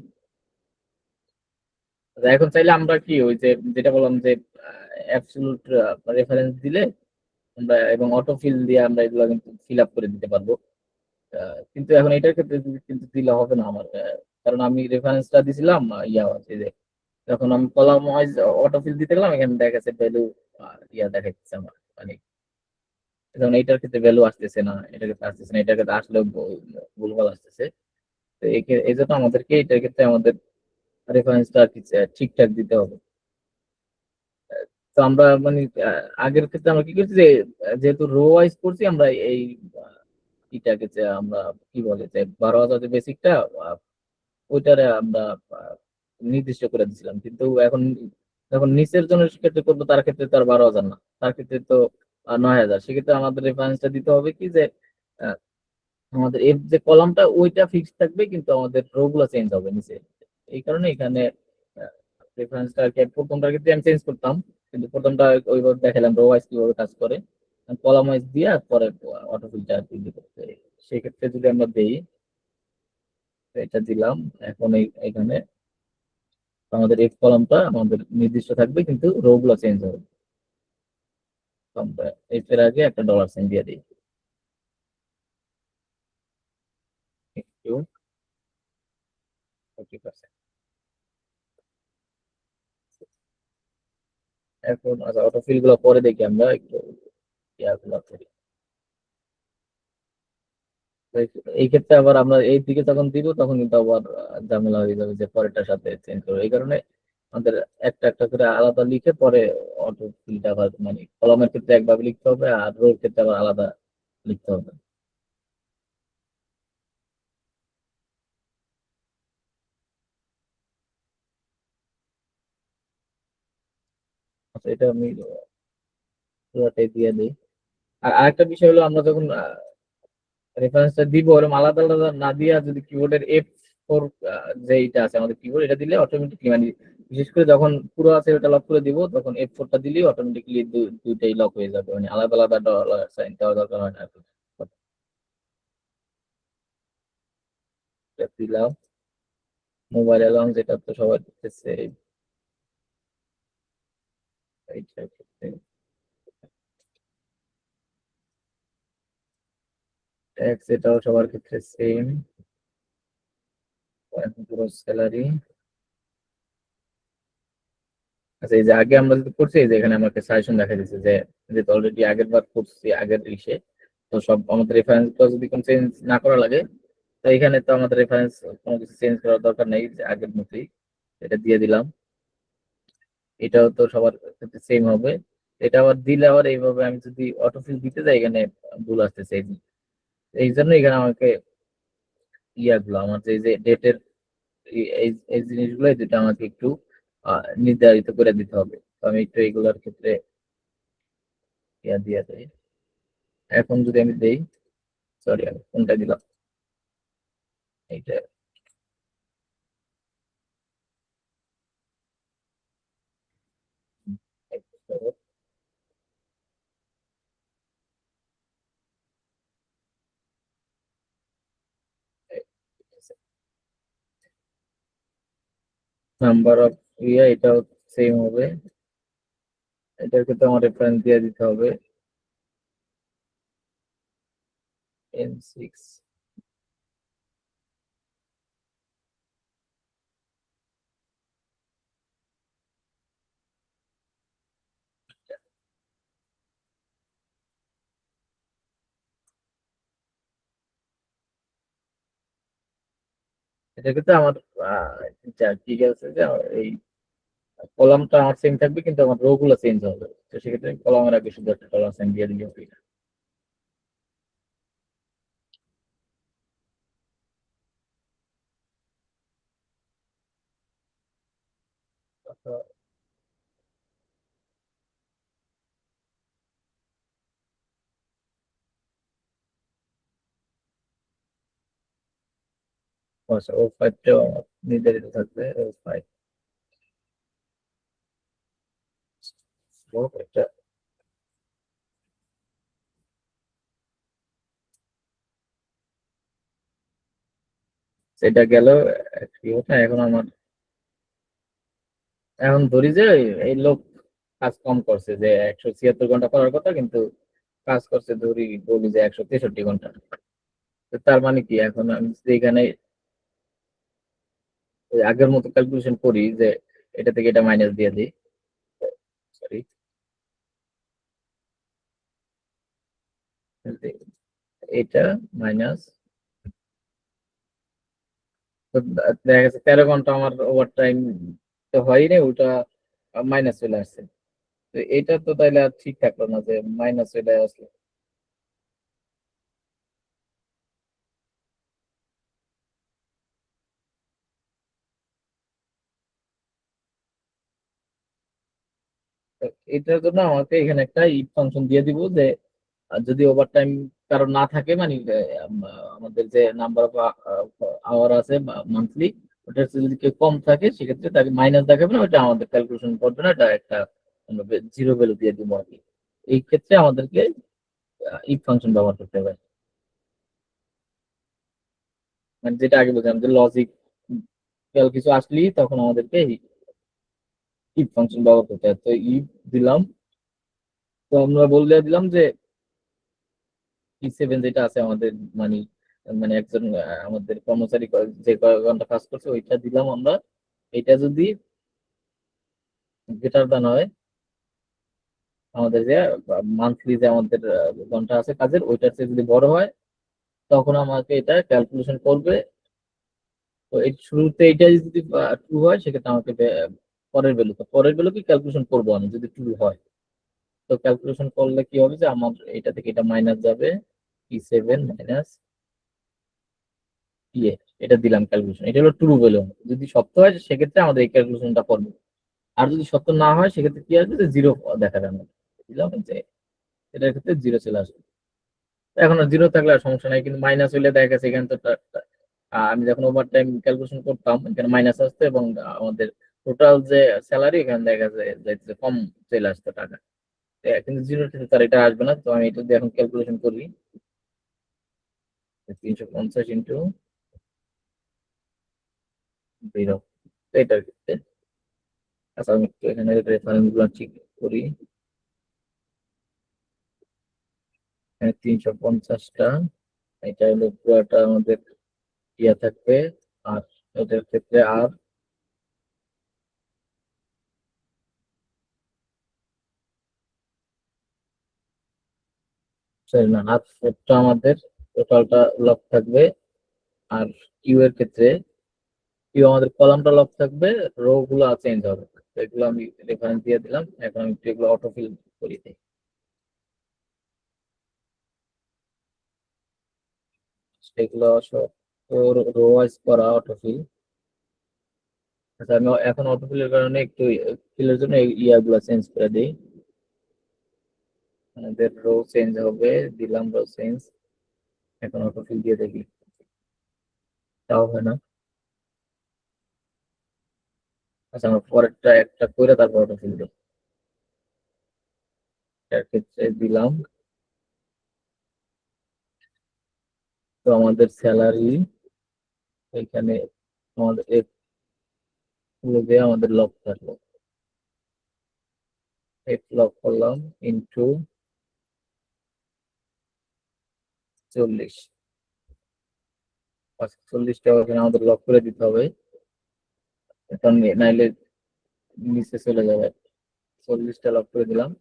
এখন চাইলে আমরা কি ওই যে যেটা বললাম যে অ্যাবসলিউট রেফারেন্স দিলে আমরা এবং অটো ফিল দিয়ে আমরা এগুলো কিন্তু ফিল আপ করে দিতে পারবো। কিন্তু এখন এটার ক্ষেত্রে কিন্তু দিলে হবে না আমার, কারণ আমি রেফারেন্সটা দিছিলাম আছে যে যখন আমি কলাম ওয়াইজ অটো ফিল দিতে গেলাম এখানে দেখা গেছে ভ্যালু দেখাচ্ছে আমার, মানে যেমন এইটার ক্ষেত্রে ভ্যালু আসতেছে না, এটার ক্ষেত্রে আসতেছে না, এটার ক্ষেত্রে আসলেও ভুলভাল আসতেছে। তো এই জন্য আমাদেরকে এটার ক্ষেত্রে আমাদের রেফারেন্সটা আর কি ঠিকঠাক দিতে হবে। তো আমরা মানে আগের ক্ষেত্রে আমরা কি করছি যে যেহেতু রো ওয়াইজ করছি আমরা এই এটাকে যে আমরা কি বলে যে 12,000 যে বেসিকটা ওইটারে আমরা আহ, নির্দিষ্ট করে দিছিলাম, কিন্তু এখন যখন নিচের জনের ক্ষেত্রে করবো তার ক্ষেত্রে তো আর 12,000 না, তার ক্ষেত্রে তো 9,000। সেক্ষেত্রে আমাদের রেফারেন্সটা দিতে হবে কি যে আহ, আমাদের এর যে কলামটা ওইটা ফিক্স থাকবে কিন্তু আমাদের রো গুলো চেঞ্জ হবে নিচে। এই কারণে এখানে রেফারেন্সটা আর কি প্রথমটার ক্ষেত্রে আমি চেঞ্জ করতাম, কিন্তু প্রথমটা ওইভাবে দেখালাম রো ওয়াইজ কিভাবে কাজ করে, কলাম ওয়াইজ দিয়ে আর পরে অটো ফিল্টার দিতে। সেক্ষেত্রে যদি আমরা দেই, এটা দিলাম, এখন এখানে আমাদের এক্স কলামটা আমাদের নির্দিষ্ট থাকবে কিন্তু রো গুলো চেঞ্জ হবে। তো আমরা এফ এর আগে একটা ডলার সাইন দিয়ে দিই, একটু 40%। এখন আচ্ছা অটো ফিল গুলো পরে দেখি আমরা একটু ইয়াগুলো করি। তো এই ক্ষেত্রে আবার আমরা এই দিকে যখন দিব তখন কিন্তু আবার ঝামেলা হয়ে যাবে যে পরেরটার সাথে চেঞ্জ করবো, এই কারণে আমাদের একটা একটা করে আলাদা লিখে পরে অটো ফিলটা আবার মানে কলমের ক্ষেত্রে একভাবে লিখতে হবে আর রোর ক্ষেত্রে আবার আলাদা লিখতে হবে। আচ্ছা এটা আমি পুরোটাই দিয়ে দিই। আর আরেকটা বিষয় হলো আমরা যখন রেফারেন্সটা দিব ওরকম আলাদা আলাদা না দিয়া যদি কিবোর্ডের F4 যেটা আছে আমাদের কিবোর্ড এটা দিলে অটোমেটিকলি মানে বিশেষ করে যখন পুরো আছে ওটা লক করে দিব তখন F4টা দিলেই অটোমেটিকলি দুইটাই লক হয়ে যাবে, মানে আলাদা আলাদা ডলার সাইন দেওয়ার দরকার হয় না আর কি। এটা দিলাম মোবাইল অ্যালার্ম, যেটা তো সবাই দেখতেছে এইটার ক্ষেত্রে ট্যাক্স এটাও সবার ক্ষেত্রে সেম, পুরো স্যালারি। আচ্ছা এই যে আগে আমরা যেটা করছি এই যে এখানে আমাকে সাজেশন দেখা দিচ্ছে যে যেহেতু অলরেডি আগের বার করছি আগের ইসে, তো সব আমাদের রেফারেন্স গুলো যদি কোনো চেঞ্জ না করা লাগে তো এখানে তো আমাদের রেফারেন্স কোনো কিছু চেঞ্জ করার দরকার নেই, যে আগের মতোই এটা দিয়ে দিলাম। এটাও তো সবার ক্ষেত্রে সেম হবে। এটা আবার দিলে আবার এইভাবে আমি যদি অটোফিল দিতে যাই এখানে ভুল আসতেছে, এই জন্য এখানে আমাকে ইয়াগুলো আমার যে ডেটের এই এই জিনিসগুলো এই দুটো আমাকে একটু নির্ধারিত করে দিতে হবে। তো আমি একটু এইগুলোর ক্ষেত্রে ইয়া দিয়ে দেই। এখন যদি আমি দেই, সরি আমি কোনটা দিলাম, এইটা নাম্বার অফ এটাও সেম হবে। এটার ক্ষেত্রে আমার রেফারেন্স দিয়ে দিতে হবে N6। এটার ক্ষেত্রে আমার ঠিক আছে যে এই কলামটা আমার সেম থাকবে, কিন্তু আমার রো গুলো চেঞ্জ হবে। তো সেক্ষেত্রে কলামের আগে শুধু একটা ডলার সাইন দিয়ে দিলে হবে। আচ্ছা, O5টাও নির্ধারিত থাকবে। O5 এটা সেটা গেল। কি হতো এখন আমার, এখন ধরি যে এই লোক কাজ কম করছে, যে 176 ঘন্টা করার কথা কিন্তু কাজ করছে ধরি বলি যে 163 ঘন্টা। তো তার মানে কি, এখন আমি যদি এখানে ওই আগের মতো ক্যালকুলেশন করি যে এটা থেকে এটা মাইনাস দিয়ে দিই, সরি এটা মাইনাস, দেখা গেছে 13 ঘন্টা আমার ওভার টাইম তো হয়নি, ওটা মাইনাস চলে আসছে। তো এটা তো তাইলে আর ঠিক থাকলো না যে মাইনাস চলে আসলো। তো এটার জন্য আমাকে এখানে একটা ইফ ফাংশন দিয়ে দিব যে যদি ওভার টাইম কারো না থাকে, মানে আমাদের যে নাম্বার অফ আওয়ার আছে মান্থলি, ওটা যদি কেউ কম থাকে সেক্ষেত্রে তাকে মাইনাস দেখাবে না, ওটা আমাদের ক্যালকুলেশন করবে না, এটা একটা জিরো ভ্যালু দিয়ে দিব আর কি। এই ক্ষেত্রে আমাদেরকে ইফ ফাংশন ব্যবহার করতে হবে। মানে যেটা আগে বলছিলাম যে লজিক কিছু আসলেই তখন আমাদেরকে ইফ ফাংশন ব্যবহার করতে হয়। তো ইফ দিলাম, তো আমরা বলে দিলাম যে P7 যেটা আছে আমাদের, মানে মানে একজন আমাদের কর্মচারী যে কয় ঘন্টা কাজ করছে ওইটা দিলাম আমরা। এটা যদি গ্রেটার দেন হয়, আমাদের যে মান্থলি যে আমাদের ঘন্টা আছে কাজের, ওইটার চেয়ে যদি বড় হয়, তখন আমাকে এটা ক্যালকুলেশন করবে। তো এই শুরুতে এটা যদি ট্রু হয় সেক্ষেত্রে আমাকে পরের ভ্যালুকে ক্যালকুলেশন করবো আমি যদি ট্রু হয়। তো ক্যালকুলেশন করলে কি হবে যে আমার এটা থেকে এটা মাইনাস যাবে, P7 মাইনাস ইয়ে, এটা দিলাম ক্যালকুলেশন, এটা হলো ট্রু ভ্যালু। যদি সত্য হয় সেক্ষেত্রে আমাদের এই ক্যালকুলেশনটা করবে। আর যদি সত্য না হয় সেক্ষেত্রে কি আসবে, যে জিরো দেখা যাবে। দিলাম যে এটার ক্ষেত্রে জিরো চলে আসবে। এখন জিরো থাকলে আর সমস্যা নাই, কিন্তু মাইনাস হইলে দেখা গেছে এখানে তো আমি যখন ওভার টাইম ক্যালকুলেশন করতাম এখানে মাইনাস আসতো, এবং আমাদের টোটাল যে স্যালারি এখানে দেখা যায় যাইতেছে কম চলে আসতো টাকা। কিন্তু জিরোর ক্ষেত্রে তার এটা আসবে না। তো আমি এটা দিয়ে এখন ক্যালকুলেশন করি, 350 × 0। এটার ক্ষেত্রে আচ্ছা আমি একটু এখানে রেফারেন্স গুলো ঠিক করি। 350টা, এটা হলো পুরোটা আমাদের ইয়া থাকবে। আর এটার ক্ষেত্রে আর সরি না, আর ফোরটা আমাদের টোটালটা লক থাকবে। আর কিউ এর ক্ষেত্রে কিউ আমাদের কলামটা লক থাকবে, রো গুলো চেঞ্জ হবে। তো এগুলো আমি রেফারেন্স দিয়ে দিলাম, এখন আমি একটু এগুলো অটোফিল করি দিই। সেগুলো সব রো ওয়াইজ করা অটোফিল। আচ্ছা আমি এখন অটোফিলের কারণে একটু ফিলের জন্য এই ইয়াগুলো চেঞ্জ করে দিই। আমাদের রো চেঞ্জ হবে, দিলাম রো চেঞ্জ। এখন অটোফিল দিয়ে দেখি, তাও হয় না। আচ্ছা আমরা পরেরটা একটা করে তারপর অটোফিল দিই। এটার ক্ষেত্রে দিলাম, তো আমাদের স্যালারি এখানে আমাদের দিয়ে আমাদের লক থাকলো, লক করলাম ইন্টু 40, 40 টাকা এখানে আমাদের লক করে দিতে হবে, কারণ নাইলে নিচে চলে যাবে। 40টা লক করে দিলাম।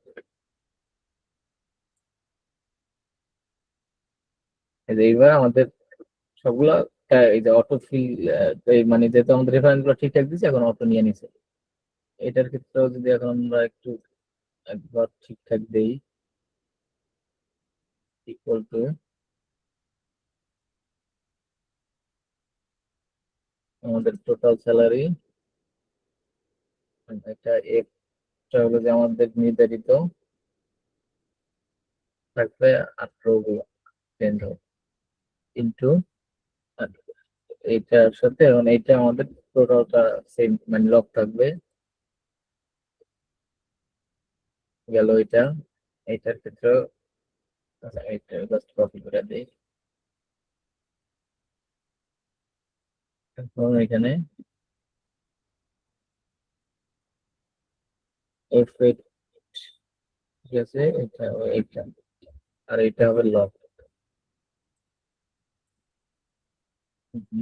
এইবার আমাদের সবগুলা এই যে অটো ফিল, মানে যেহেতু আমাদের রেফারেন্স গুলো ঠিকঠাক দিচ্ছে, এখন অটো নিয়ে নিছে। এটার ক্ষেত্রেও যদি এখন আমরা একটু একবার ঠিকঠাক দেই, ইকুয়াল টু আমাদের টোটাল স্যালারি, এটা একটা হলো যে আমাদের নির্ধারিত থাকবে 18 চেঞ্জ হবে ইন্টু এইটার সাথে, এখন এইটা আমাদের টোটালটা সেম মানে লক থাকবে, গেল এটা। এইটার ক্ষেত্রে এইটা জাস্ট কপি করে দিই। এখন এখানে F8, ঠিক আছে, এটা এইটা, আর এটা হবে লক।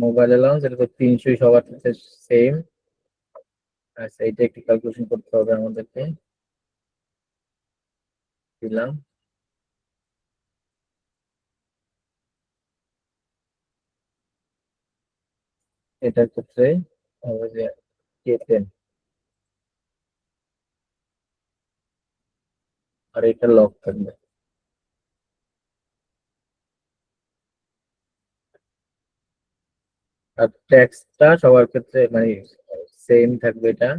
মোবাইল অ্যালাউন্স এটা তো 300 সবার ক্ষেত্রে সেম। আচ্ছা, এটা একটু ক্যালকুলেশন করতে হবে আমাদেরকে, দিলাম। এটার ক্ষেত্রে হবে যে K10, আর এটা লক থাকবে। আর ট্যাক্সটা সবার ক্ষেত্রে মানে সেম থাকবে এটা।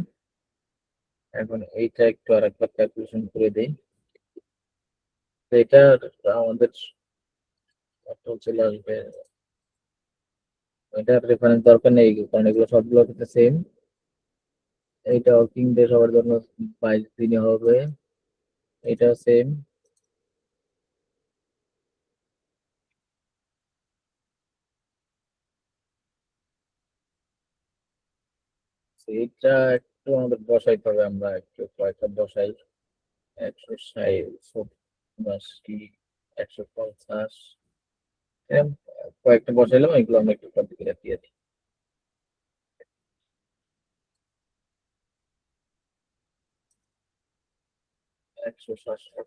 এখন এইটা একটু আর একবার ক্যালকুলেশন করে দিই, তো এটা আমাদের কত চলে আসবে, এটার রেফারেন্স দরকার নেই কারণ এগুলো সবগুলো ক্ষেত্রে সেম। এইটা ওয়ার্কিং ডে সবার জন্য 22 দিনে হবে, এটা সেম। এইটা একটু আমাদের বসাইতে হবে, আমরা একটু কয়েকটা বসাই। 160, 80, 150, এরকম কয়েকটা বসাইলাম, এগুলো আমরা একটু কপি করে দিয়ে দিই। 160,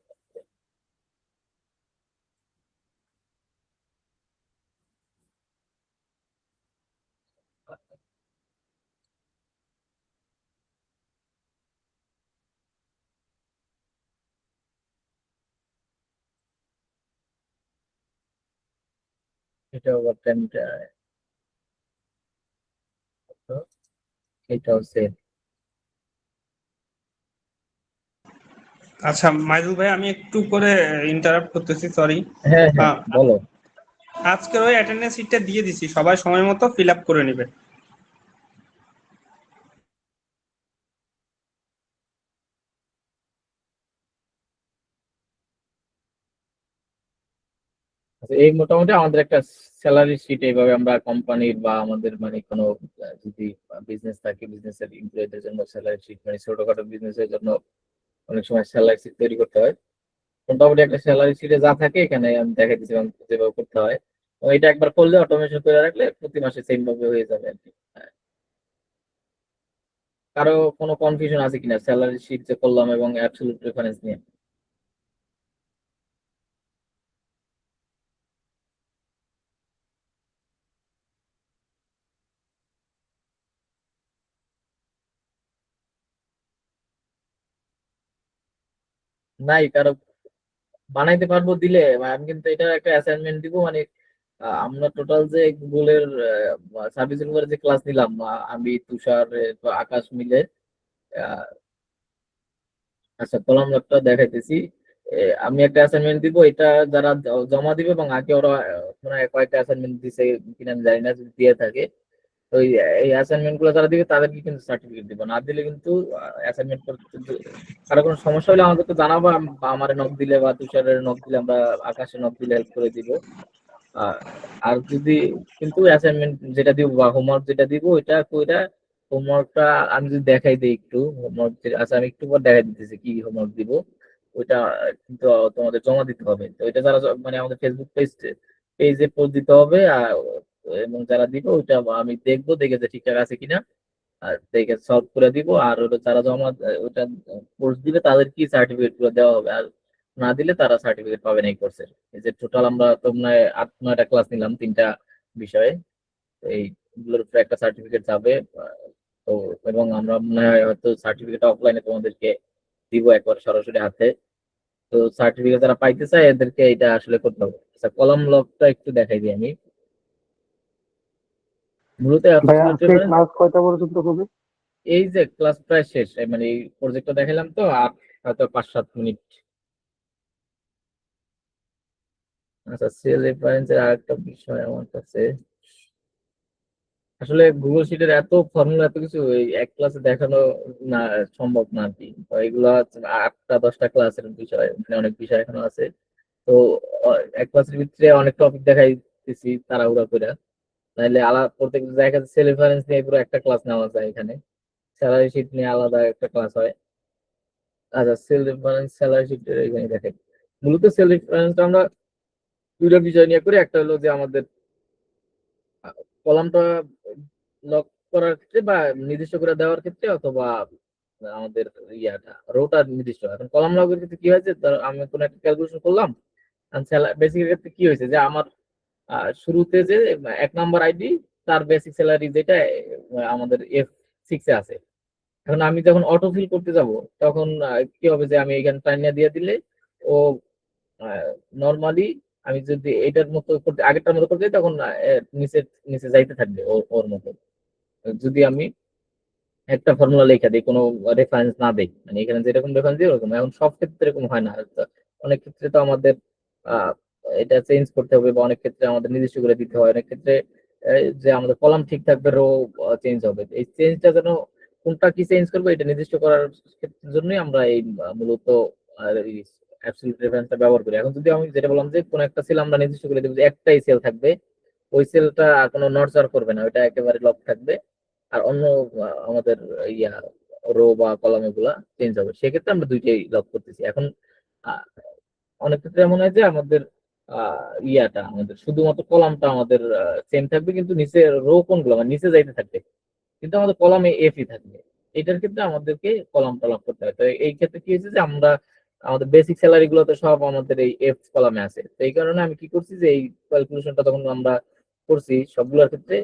এটা ওভার টাইমটা, এটাও সেম। আচ্ছা মাইদুল ভাই, আমি একটু করে ইন্টারাপ্ট করতেছি, সরি। হ্যাঁ হ্যাঁ, বলো। আজকের ওই অ্যাটেন্ডেন্স শিটটা দিয়ে দিছি, সবাই সময় মতো ফিল আপ করে নেবে। আচ্ছা, এই মোটামুটি আমাদের একটা স্যালারি শিট এইভাবে আমরা কোম্পানির বা আমাদের মানে কোনো যদি বিজনেস থাকে, বিজনেসের এমপ্লয়ীদের জন্য স্যালারি শিট, মানে ছোটখাটো বিজনেসের জন্য অনেক সময় স্যালারি শিট তৈরি করতে হয়। মোটামুটি একটা স্যালারি শিটে যা থাকে এখানে আমি দেখাই দিচ্ছি যেভাবে করতে হয়, এবং এটা একবার করলে অটোমেশন করে রাখলে প্রতি মাসে সেম ভাবে হয়ে যাবে আর কি। হ্যাঁ। কারো কোনো কনফিউশন আছে কিনা স্যালারি শিট যে করলাম এবং অ্যাবসলিউট রেফারেন্স নিয়ে? নাই কারো, বানাইতে পারবো দিলে, আমি কিন্তু এটা একটা অ্যাসাইনমেন্ট দিব, মানে আমরা টোটাল যে গুগলের সার্ভিস যে ক্লাস নিলাম, আমি তুষার আকাশ মিলে, আহ, আচ্ছা কলাম একটা দেখাইতেছি। আমি একটা অ্যাসাইনমেন্ট দিব, এটা যারা জমা দিবে এবং আগে ওরা মানে কয়েকটা অ্যাসাইনমেন্ট দিছে কিনা আমি জানি না, যদি দিয়ে থাকে ওই এই অ্যাসাইনমেন্ট গুলো যারা দিবে তাদেরকে কিন্তু সার্টিফিকেট দিব, না দিলে কিন্তু অ্যাসাইনমেন্ট করতে কারো কোনো সমস্যা হলে আমাদেরকে জানাবো, বা আমার নক দিলে বা তুষারের নক দিলে আমরা আকাশে নক দিলে হেল্প করে দিব। আহ, আর যদি কিন্তু অ্যাসাইনমেন্ট যেটা দিব বা হোমওয়ার্ক যেটা দিব ওইটা কইরা হোমওয়ার্কটা আমি যদি দেখাই দিই একটু হোমওয়ার্ক, আচ্ছা আমি একটু পর দেখাই দিতেছি কি হোমওয়ার্ক দিব। ওইটা কিন্তু তোমাদের জমা দিতে হবে। তো এটা যারা মানে আমাদের ফেসবুক পেজে পোস্ট দিতে হবে। আর এবং যারা দিব ওইটা আমি দেখবো, দেখে যে ঠিকঠাক আছে কিনা আর দেখে সলভ করে দিব। আর ওটা যারা জমা ওটা কোর্স দিবে তাদের কি সার্টিফিকেট গুলো দেওয়া হবে, আর না দিলে তারা সার্টিফিকেট পাবে না এই কোর্সের। এই যে টোটাল আমরা তোমরা 8-9টা ক্লাস নিলাম 3টা বিষয়ে, তো এইগুলোর উপরে একটা সার্টিফিকেট যাবে। তো এবং আমরা মনে হয় হয়তো সার্টিফিকেট অফলাইনে তোমাদেরকে দিব একবার সরাসরি হাতে। তো সার্টিফিকেট যারা পাইতে চায় এদেরকে এটা আসলে করতে হবে। আচ্ছা, কলাম লকটা একটু দেখাই দিই আমি। মূলত ভাই অ্যাবসলিউট আজকে রেফারেন্স, ক্লাস কয়টা পর্যন্ত হবে? এই যে ক্লাস প্রায় শেষ, মানে এই প্রজেক্টটা দেখালাম তো আর হয়তো 5-7 মিনিট। আচ্ছা, সেল রেফারেন্সের আরেকটা বিষয় আমার কাছে, আসলে গুগল শিটের এত ফর্মুলা এত কিছু এই এক ক্লাসে দেখানো না সম্ভব না আর কি। তো এগুলো হচ্ছে 8টা-10টা ক্লাসের বিষয়, মানে অনেক বিষয় এখনো আছে। তো এক ক্লাসের ভিতরে অনেক টপিক দেখাইতেছি তাড়াহুড়া করে, নাহলে আলাদা প্রত্যেক জায়গায় সেল রেফারেন্স নিয়ে পুরো একটা ক্লাস নেওয়া যায় এখানে। স্যালারি শিট নিয়ে আলাদা একটা ক্লাস হয়। আচ্ছা, সেল রেফারেন্স স্যালারি শিটের এখানে দেখেন, মূলত সেল রেফারেন্সটা আমরা দুইটা বিষয় নিয়ে করি। একটা হলো যে আমাদের কলামটা লক করার ক্ষেত্রে বা নির্দিষ্ট করে দেওয়ার ক্ষেত্রে, অথবা আমাদের ইয়াটা রোটা নির্দিষ্ট। এখন কলাম লগের ক্ষেত্রে কি হয়েছে, ধরো আমি কোনো একটা ক্যালকুলেশন করলাম, বেসিক ক্ষেত্রে কি হয়েছে যে আমার শুরুতে যে 1 নাম্বার আইডি তার বেসিক স্যালারি যেটা আমাদের F6 এ আছে। এখন আমি যখন অটো ফিল করতে যাব তখন কি হবে যে আমি এখানে টাইনা দিয়ে দিলে ও নর্মালি আমি যদি এটার মতো করতে আগেরটার মতো করতে যাই তখন নিচে নিচে যাইতে থাকবে ওর মতো। যদি আমি একটা ফর্মুলা লেখা দিই, কোনো রেফারেন্স না দেই, মানে এখানে যেরকম রেফারেন্স দিই ওরকম। এখন সব ক্ষেত্রে এরকম হয় না। তো অনেক ক্ষেত্রে তো আমাদের আহ, এটা চেঞ্জ করতে হবে, বা অনেক ক্ষেত্রে আমাদের নির্দিষ্ট করে দিতে হয়। অনেক ক্ষেত্রে যে আমাদের কলাম ঠিক থাকবে, রো চেঞ্জ হবে। এই চেঞ্জটা যেন কোনটা কি চেঞ্জ করবে এটা নির্দিষ্ট করার ক্ষেত্রের জন্যই আমরা এই মূলত অ্যাবসলিউট রেফারেন্সটা ব্যবহার করি। এখন যদি আমি যেটা বললাম যে কোনো একটা সেল আমরা নির্দিষ্ট করে দেবো যে একটাই সেল থাকবে, ওই সেলটা কোনো নড়চড় করবে না, ওইটা একেবারে লক থাকবে। আর অন্য আমাদের ইয়া রো বা কলাম এগুলা চেঞ্জ হবে, সেক্ষেত্রে আমরা দুইটাই লক করতেছি। এখন আহ, অনেক ক্ষেত্রে এমন হয় যে আমাদের ইয়াটা আমাদের শুধুমাত্র কলামটা আমাদের সেম থাকবে, কিন্তু নিচে রো কোনগুলো মানে নিচে যাইতে থাকবে, কিন্তু আমাদের কলামে এফই থাকবে। এটার ক্ষেত্রে আমাদেরকে কলামটা লক করতে হয়। তো এই ক্ষেত্রে কি হয়েছে যে আমরা আমাদের বেসিক স্যালারি গুলোতে সব আমাদের এই এফ কলামে আছে। তো এই কারণে আমি কি করছি যে এই ক্যালকুলেশনটা তখন আমরা করছি সবগুলোর ক্ষেত্রে,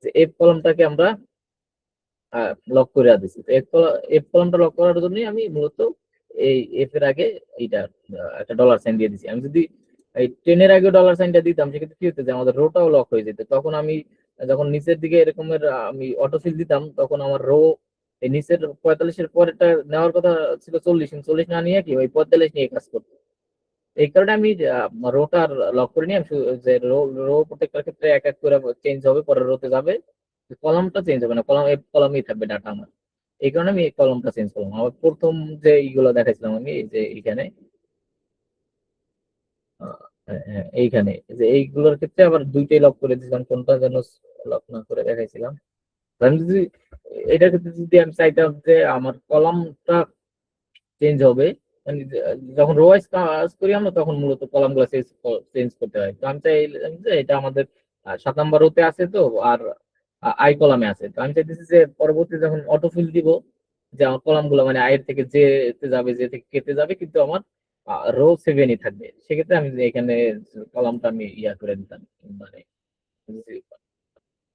যে এফ কলামটাকে আমরা লক করে দিছি। তো এফ কলামটা লক করার জন্যই আমি মূলত এই এফ এর আগে এইটা একটা ডলার সাইন দিয়ে দিছি। আমি যদি এই 10-এর আগে ডলার সাইনটা দিতাম সেক্ষেত্রে কি হতো যে আমাদের রোটাও লক হয়ে যেত। তখন আমি যখন নিচের দিকে এরকমের আমি অটোফিল দিতাম তখন আমার রো এই নিচের 45-এর পরেরটা নেওয়ার কথা ছিল 40, 40 না নিয়ে কি ওই 45 নিয়ে কাজ করতো। এই কারণে আমি রোটার লক করে নিয়ে যে রো রো প্রত্যেকটার ক্ষেত্রে এক এক করে চেঞ্জ হবে, পরের রোতে যাবে, কলামটা চেঞ্জ হবে না, কলাম এফ কলামই থাকবে ডাটা আমার। এই কারণে আমি এই কলামটা চেঞ্জ করলাম। আমার প্রথম যে এইগুলো দেখাইছিলাম আমি এই যে এইখানে এইখানে যে এইগুলোর ক্ষেত্রে আবার দুইটাই লক করে দিয়েছিলাম, কোনটা যেন লক না করে দেখাইছিলাম। আমি যদি এটার ক্ষেত্রে যদি আমি চাইতাম যে আমার কলামটা চেঞ্জ হবে, মানে যখন রো ওয়াইজ কাজ করি আমরা তখন মূলত কলাম গুলো চেঞ্জ করতে হয়। তো আমি চাইলাম যে এটা আমাদের 7 নাম্বার রোতে আছে তো, আর আই কলামে আছে। তো আমি চাইতেছি যে পরবর্তী যখন অটোফিল দিব যে আমার কলাম গুলো মানে আয়ের থেকে জে তে যাবে, জে থেকে কেটে যাবে, কিন্তু আমার রো 7-ই থাকবে। সেক্ষেত্রে আমি যে এখানে কলামটা আমি ইয়া করে দিতাম, মানে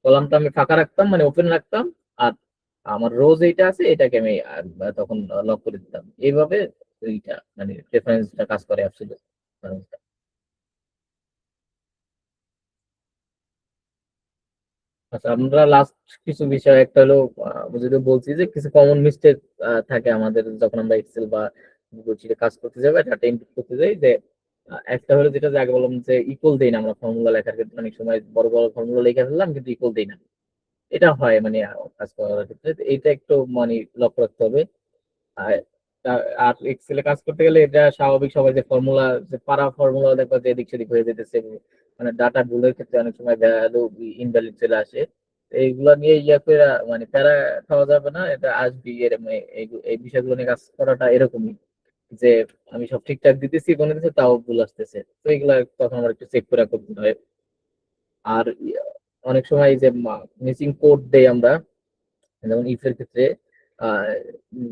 কলামটা আমি ফাঁকা রাখতাম মানে ওপেন রাখতাম, আর আমার রোজ এইটা আছে এটাকে আমি তখন লক করে দিতাম। এইভাবে এইটা মানে রেফারেন্সটা কাজ করে অ্যাবসলিউট। আচ্ছা, আমরা লাস্ট কিছু বিষয় একটা হলো যেটা বলছি যে কিছু কমন মিস্টেক থাকে আমাদের যখন আমরা এক্সেল বা গুগল শিটে কাজ করতে যাই বা ডাটা ইনপুট করতে যাই। যে একটা হলো যেটা যে আগে বললাম যে ইকুয়াল দেই না আমরা ফর্মুলা লেখার ক্ষেত্রে, অনেক সময় বড় বড় ফর্মুলা লিখে ফেললাম কিন্তু ইকুয়াল দেই না। এটা হয় মানে কাজ করার ক্ষেত্রে এটা একটু মানে লক্ষ্য রাখতে হবে। আর আর এক্সেলে কাজ করতে গেলে এটা স্বাভাবিক, সবাই যে ফর্মুলা, যে পারা ফর্মুলা দেখবা যে এদিক সেদিক হয়ে যেতেছে, মানে ডাটা ভুলের ক্ষেত্রে অনেক সময় ভ্যালু ইনভ্যালিড চলে আসে। এইগুলা নিয়ে ইয়া করে মানে প্যারা খাওয়া যাবে না, এটা আসবি এর মানে এই বিষয়গুলো নিয়ে কাজ করাটা এরকমই যে আমি সব ঠিকঠাক দিতেছি কোনো কিছু, তাও ভুল আসতেছে, তো এগুলা তখন আমার একটু চেক করে করতে হয়। আর অনেক সময় এই যে মিসিং কোড দেই আমরা, যেমন ইফ এর ক্ষেত্রে আহ,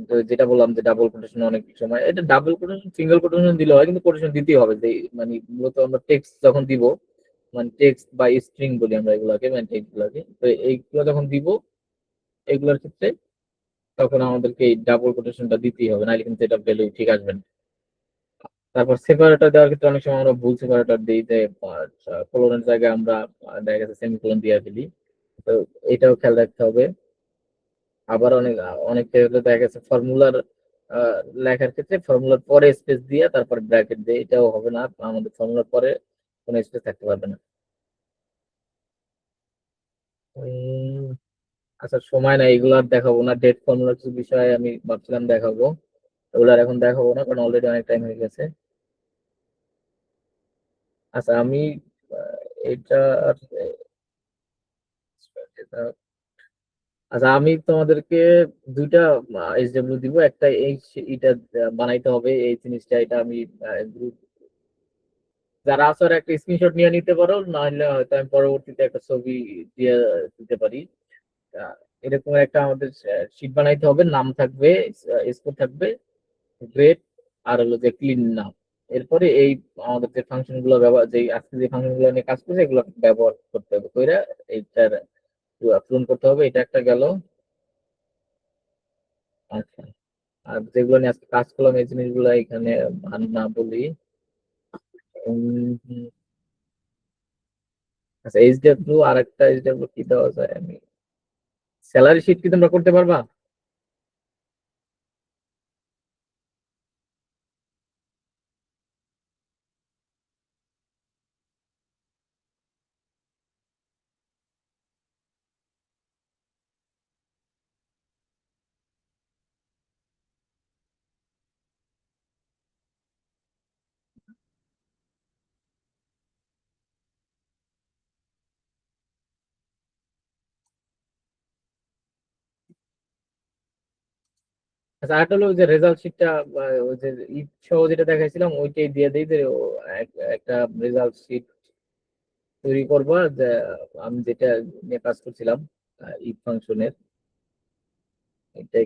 তো যেটা বললাম যে ডাবল কোটেশন, অনেক সময় এটা ডাবল কোটেশন সিঙ্গেল কোটেশন দিলে হয়, কিন্তু কোটেশন দিতেই হবে যে মানে মূলত আমরা টেক্সট যখন দিব, মানে টেক্সট বা স্ট্রিং বলি আমরা এগুলাকে, মানে টেক্সট গুলাকে, তো এইগুলো যখন দিব এগুলোর ক্ষেত্রে তখন আমাদেরকে এই ডাবল কোটেশনটা দিতেই হবে, নাহলে কিন্তু এটা ভ্যালু ঠিক আসবে না। তারপর সেপারেটর দেওয়ার ক্ষেত্রে অনেক সময় আমরা ভুল সেপারেটর দিই, যে কোলনের জায়গায় আমরা দেখা গেছে সেমিকোলন দিয়ে ফেলি, তো এটাও খেয়াল রাখতে হবে। আবার অনেক ক্ষেত্রে দেখা গেছে ফর্মুলার লেখার ক্ষেত্রে ফর্মুলার পরে স্পেস দিয়ে তারপর ব্র্যাকেট দিয়ে, এটাও হবে না, আমাদের ফর্মুলার পরে কোনো স্পেস থাকতে পারবে না। উম, আচ্ছা সময় নাই, এগুলো আর দেখাবো না, ডেট ফর্মুলার কিছু বিষয় আমি ভাবছিলাম দেখাবো, ওগুলো আর এখন দেখাবো না কারণ অলরেডি অনেক টাইম হয়ে গেছে। আচ্ছা আমি এটা আর আচ্ছা আমি তোমাদেরকে দুইটা এইচডব্লিউ দিব, একটা এই এটা বানাইতে হবে এই জিনিসটা, এটা আমি গ্রুপ যারা আছে ওরা একটা স্ক্রিনশট নিয়ে নিতে পারো, না হলে হয়তো আমি পরবর্তীতে একটা ছবি দিয়ে দিতে পারি। এরকম একটা আমাদের শিট বানাইতে হবে, নাম থাকবে, স্কোর থাকবে, গ্রেড, আর হলো যে ক্লিন নাম। এরপরে এই আমাদের যে ফাংশন গুলো ব্যবহার, যে আজকে যে ফাংশন গুলো নিয়ে কাজ করছে এগুলো ব্যবহার করতে হবে, কইরা এইটার পূরণ করতে হবে, এটা একটা গেল। আচ্ছা, আর যেগুলো নিয়ে আজকে কাজ করলাম এই জিনিসগুলো এখানে আর না বলি। উম, আচ্ছা এইচডব্লিউ, আর একটা এইচডব্লিউ কি দেওয়া যায়, আমি স্যালারি শিট কি তোমরা করতে পারবা? আচ্ছা আরেকটা হলো যে রেজাল্ট শিটটা, ওই যে ঈদ সহ যেটা দেখাইছিলাম ওইটাই দিয়ে দিই, যে একটা রেজাল্ট শিট তৈরি করবা, যে আমি যেটা নিয়ে কাজ করছিলাম ঈদ ফাংশনের, এটা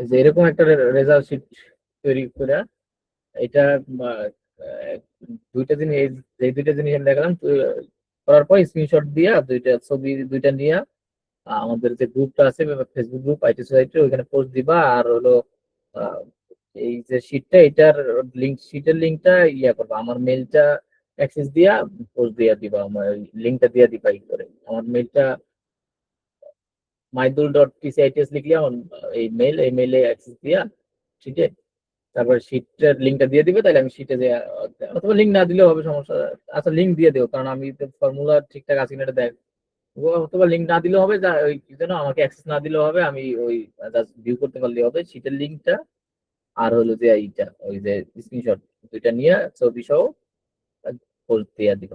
যে এরকম একটা রেজাল্ট শিট তৈরি করে এটা আহ, আহ, দুইটা জিনিস, যে দুইটা জিনিস আমি দেখালাম করার পর স্ক্রিনশট দিয়া দুইটা ছবি দুইটা নিয়ে আমাদের যে গ্রুপটা আছে ফেসবুক গ্রুপ আইটি সোসাইটি, ওইখানে পোস্ট দিবা। আর হলো আহ, এই যে শিটটা, এটার শিটের লিঙ্কটা ইয়া করবা, আমার মেলটা অ্যাক্সেস দিয়া পোস্ট দিয়া দিবা, আমার লিঙ্কটা দিয়া দিবা ই করে আমার মেলটা মাইদুল.tcits লিখলে আমার এই মেইলে অ্যাক্সেস দিয়া শিটে, তারপর শিটের লিঙ্কটা দিয়ে দিবে, তাহলে আমি শিটে যে অথবা লিঙ্ক না দিলেও হবে, সমস্যা। আচ্ছা লিঙ্ক দিয়ে দেবো, কারণ আমি ফর্মুলা ঠিকঠাক আছে কিনা এটা দেখ, অথবা লিঙ্ক না দিলেও হবে, যা ওই কি যেন আমাকে অ্যাক্সেস না দিলেও হবে, আমি ওই জাস্ট ভিউ করতে পারলেই হবে শিটের লিঙ্কটা। আর হলো যে এইটা ওই যে স্ক্রিনশট দুইটা নিয়ে ছবি সহ পোস্ট দিয়ে দিব।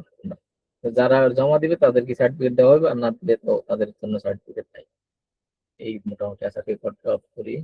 তো যারা জমা দিবে তাদেরকে সার্টিফিকেট দেওয়া হবে, আর না দিলে তো তাদের জন্য সার্টিফিকেট নাই। এই মোটামুটি আশা করি করতে অফ করি।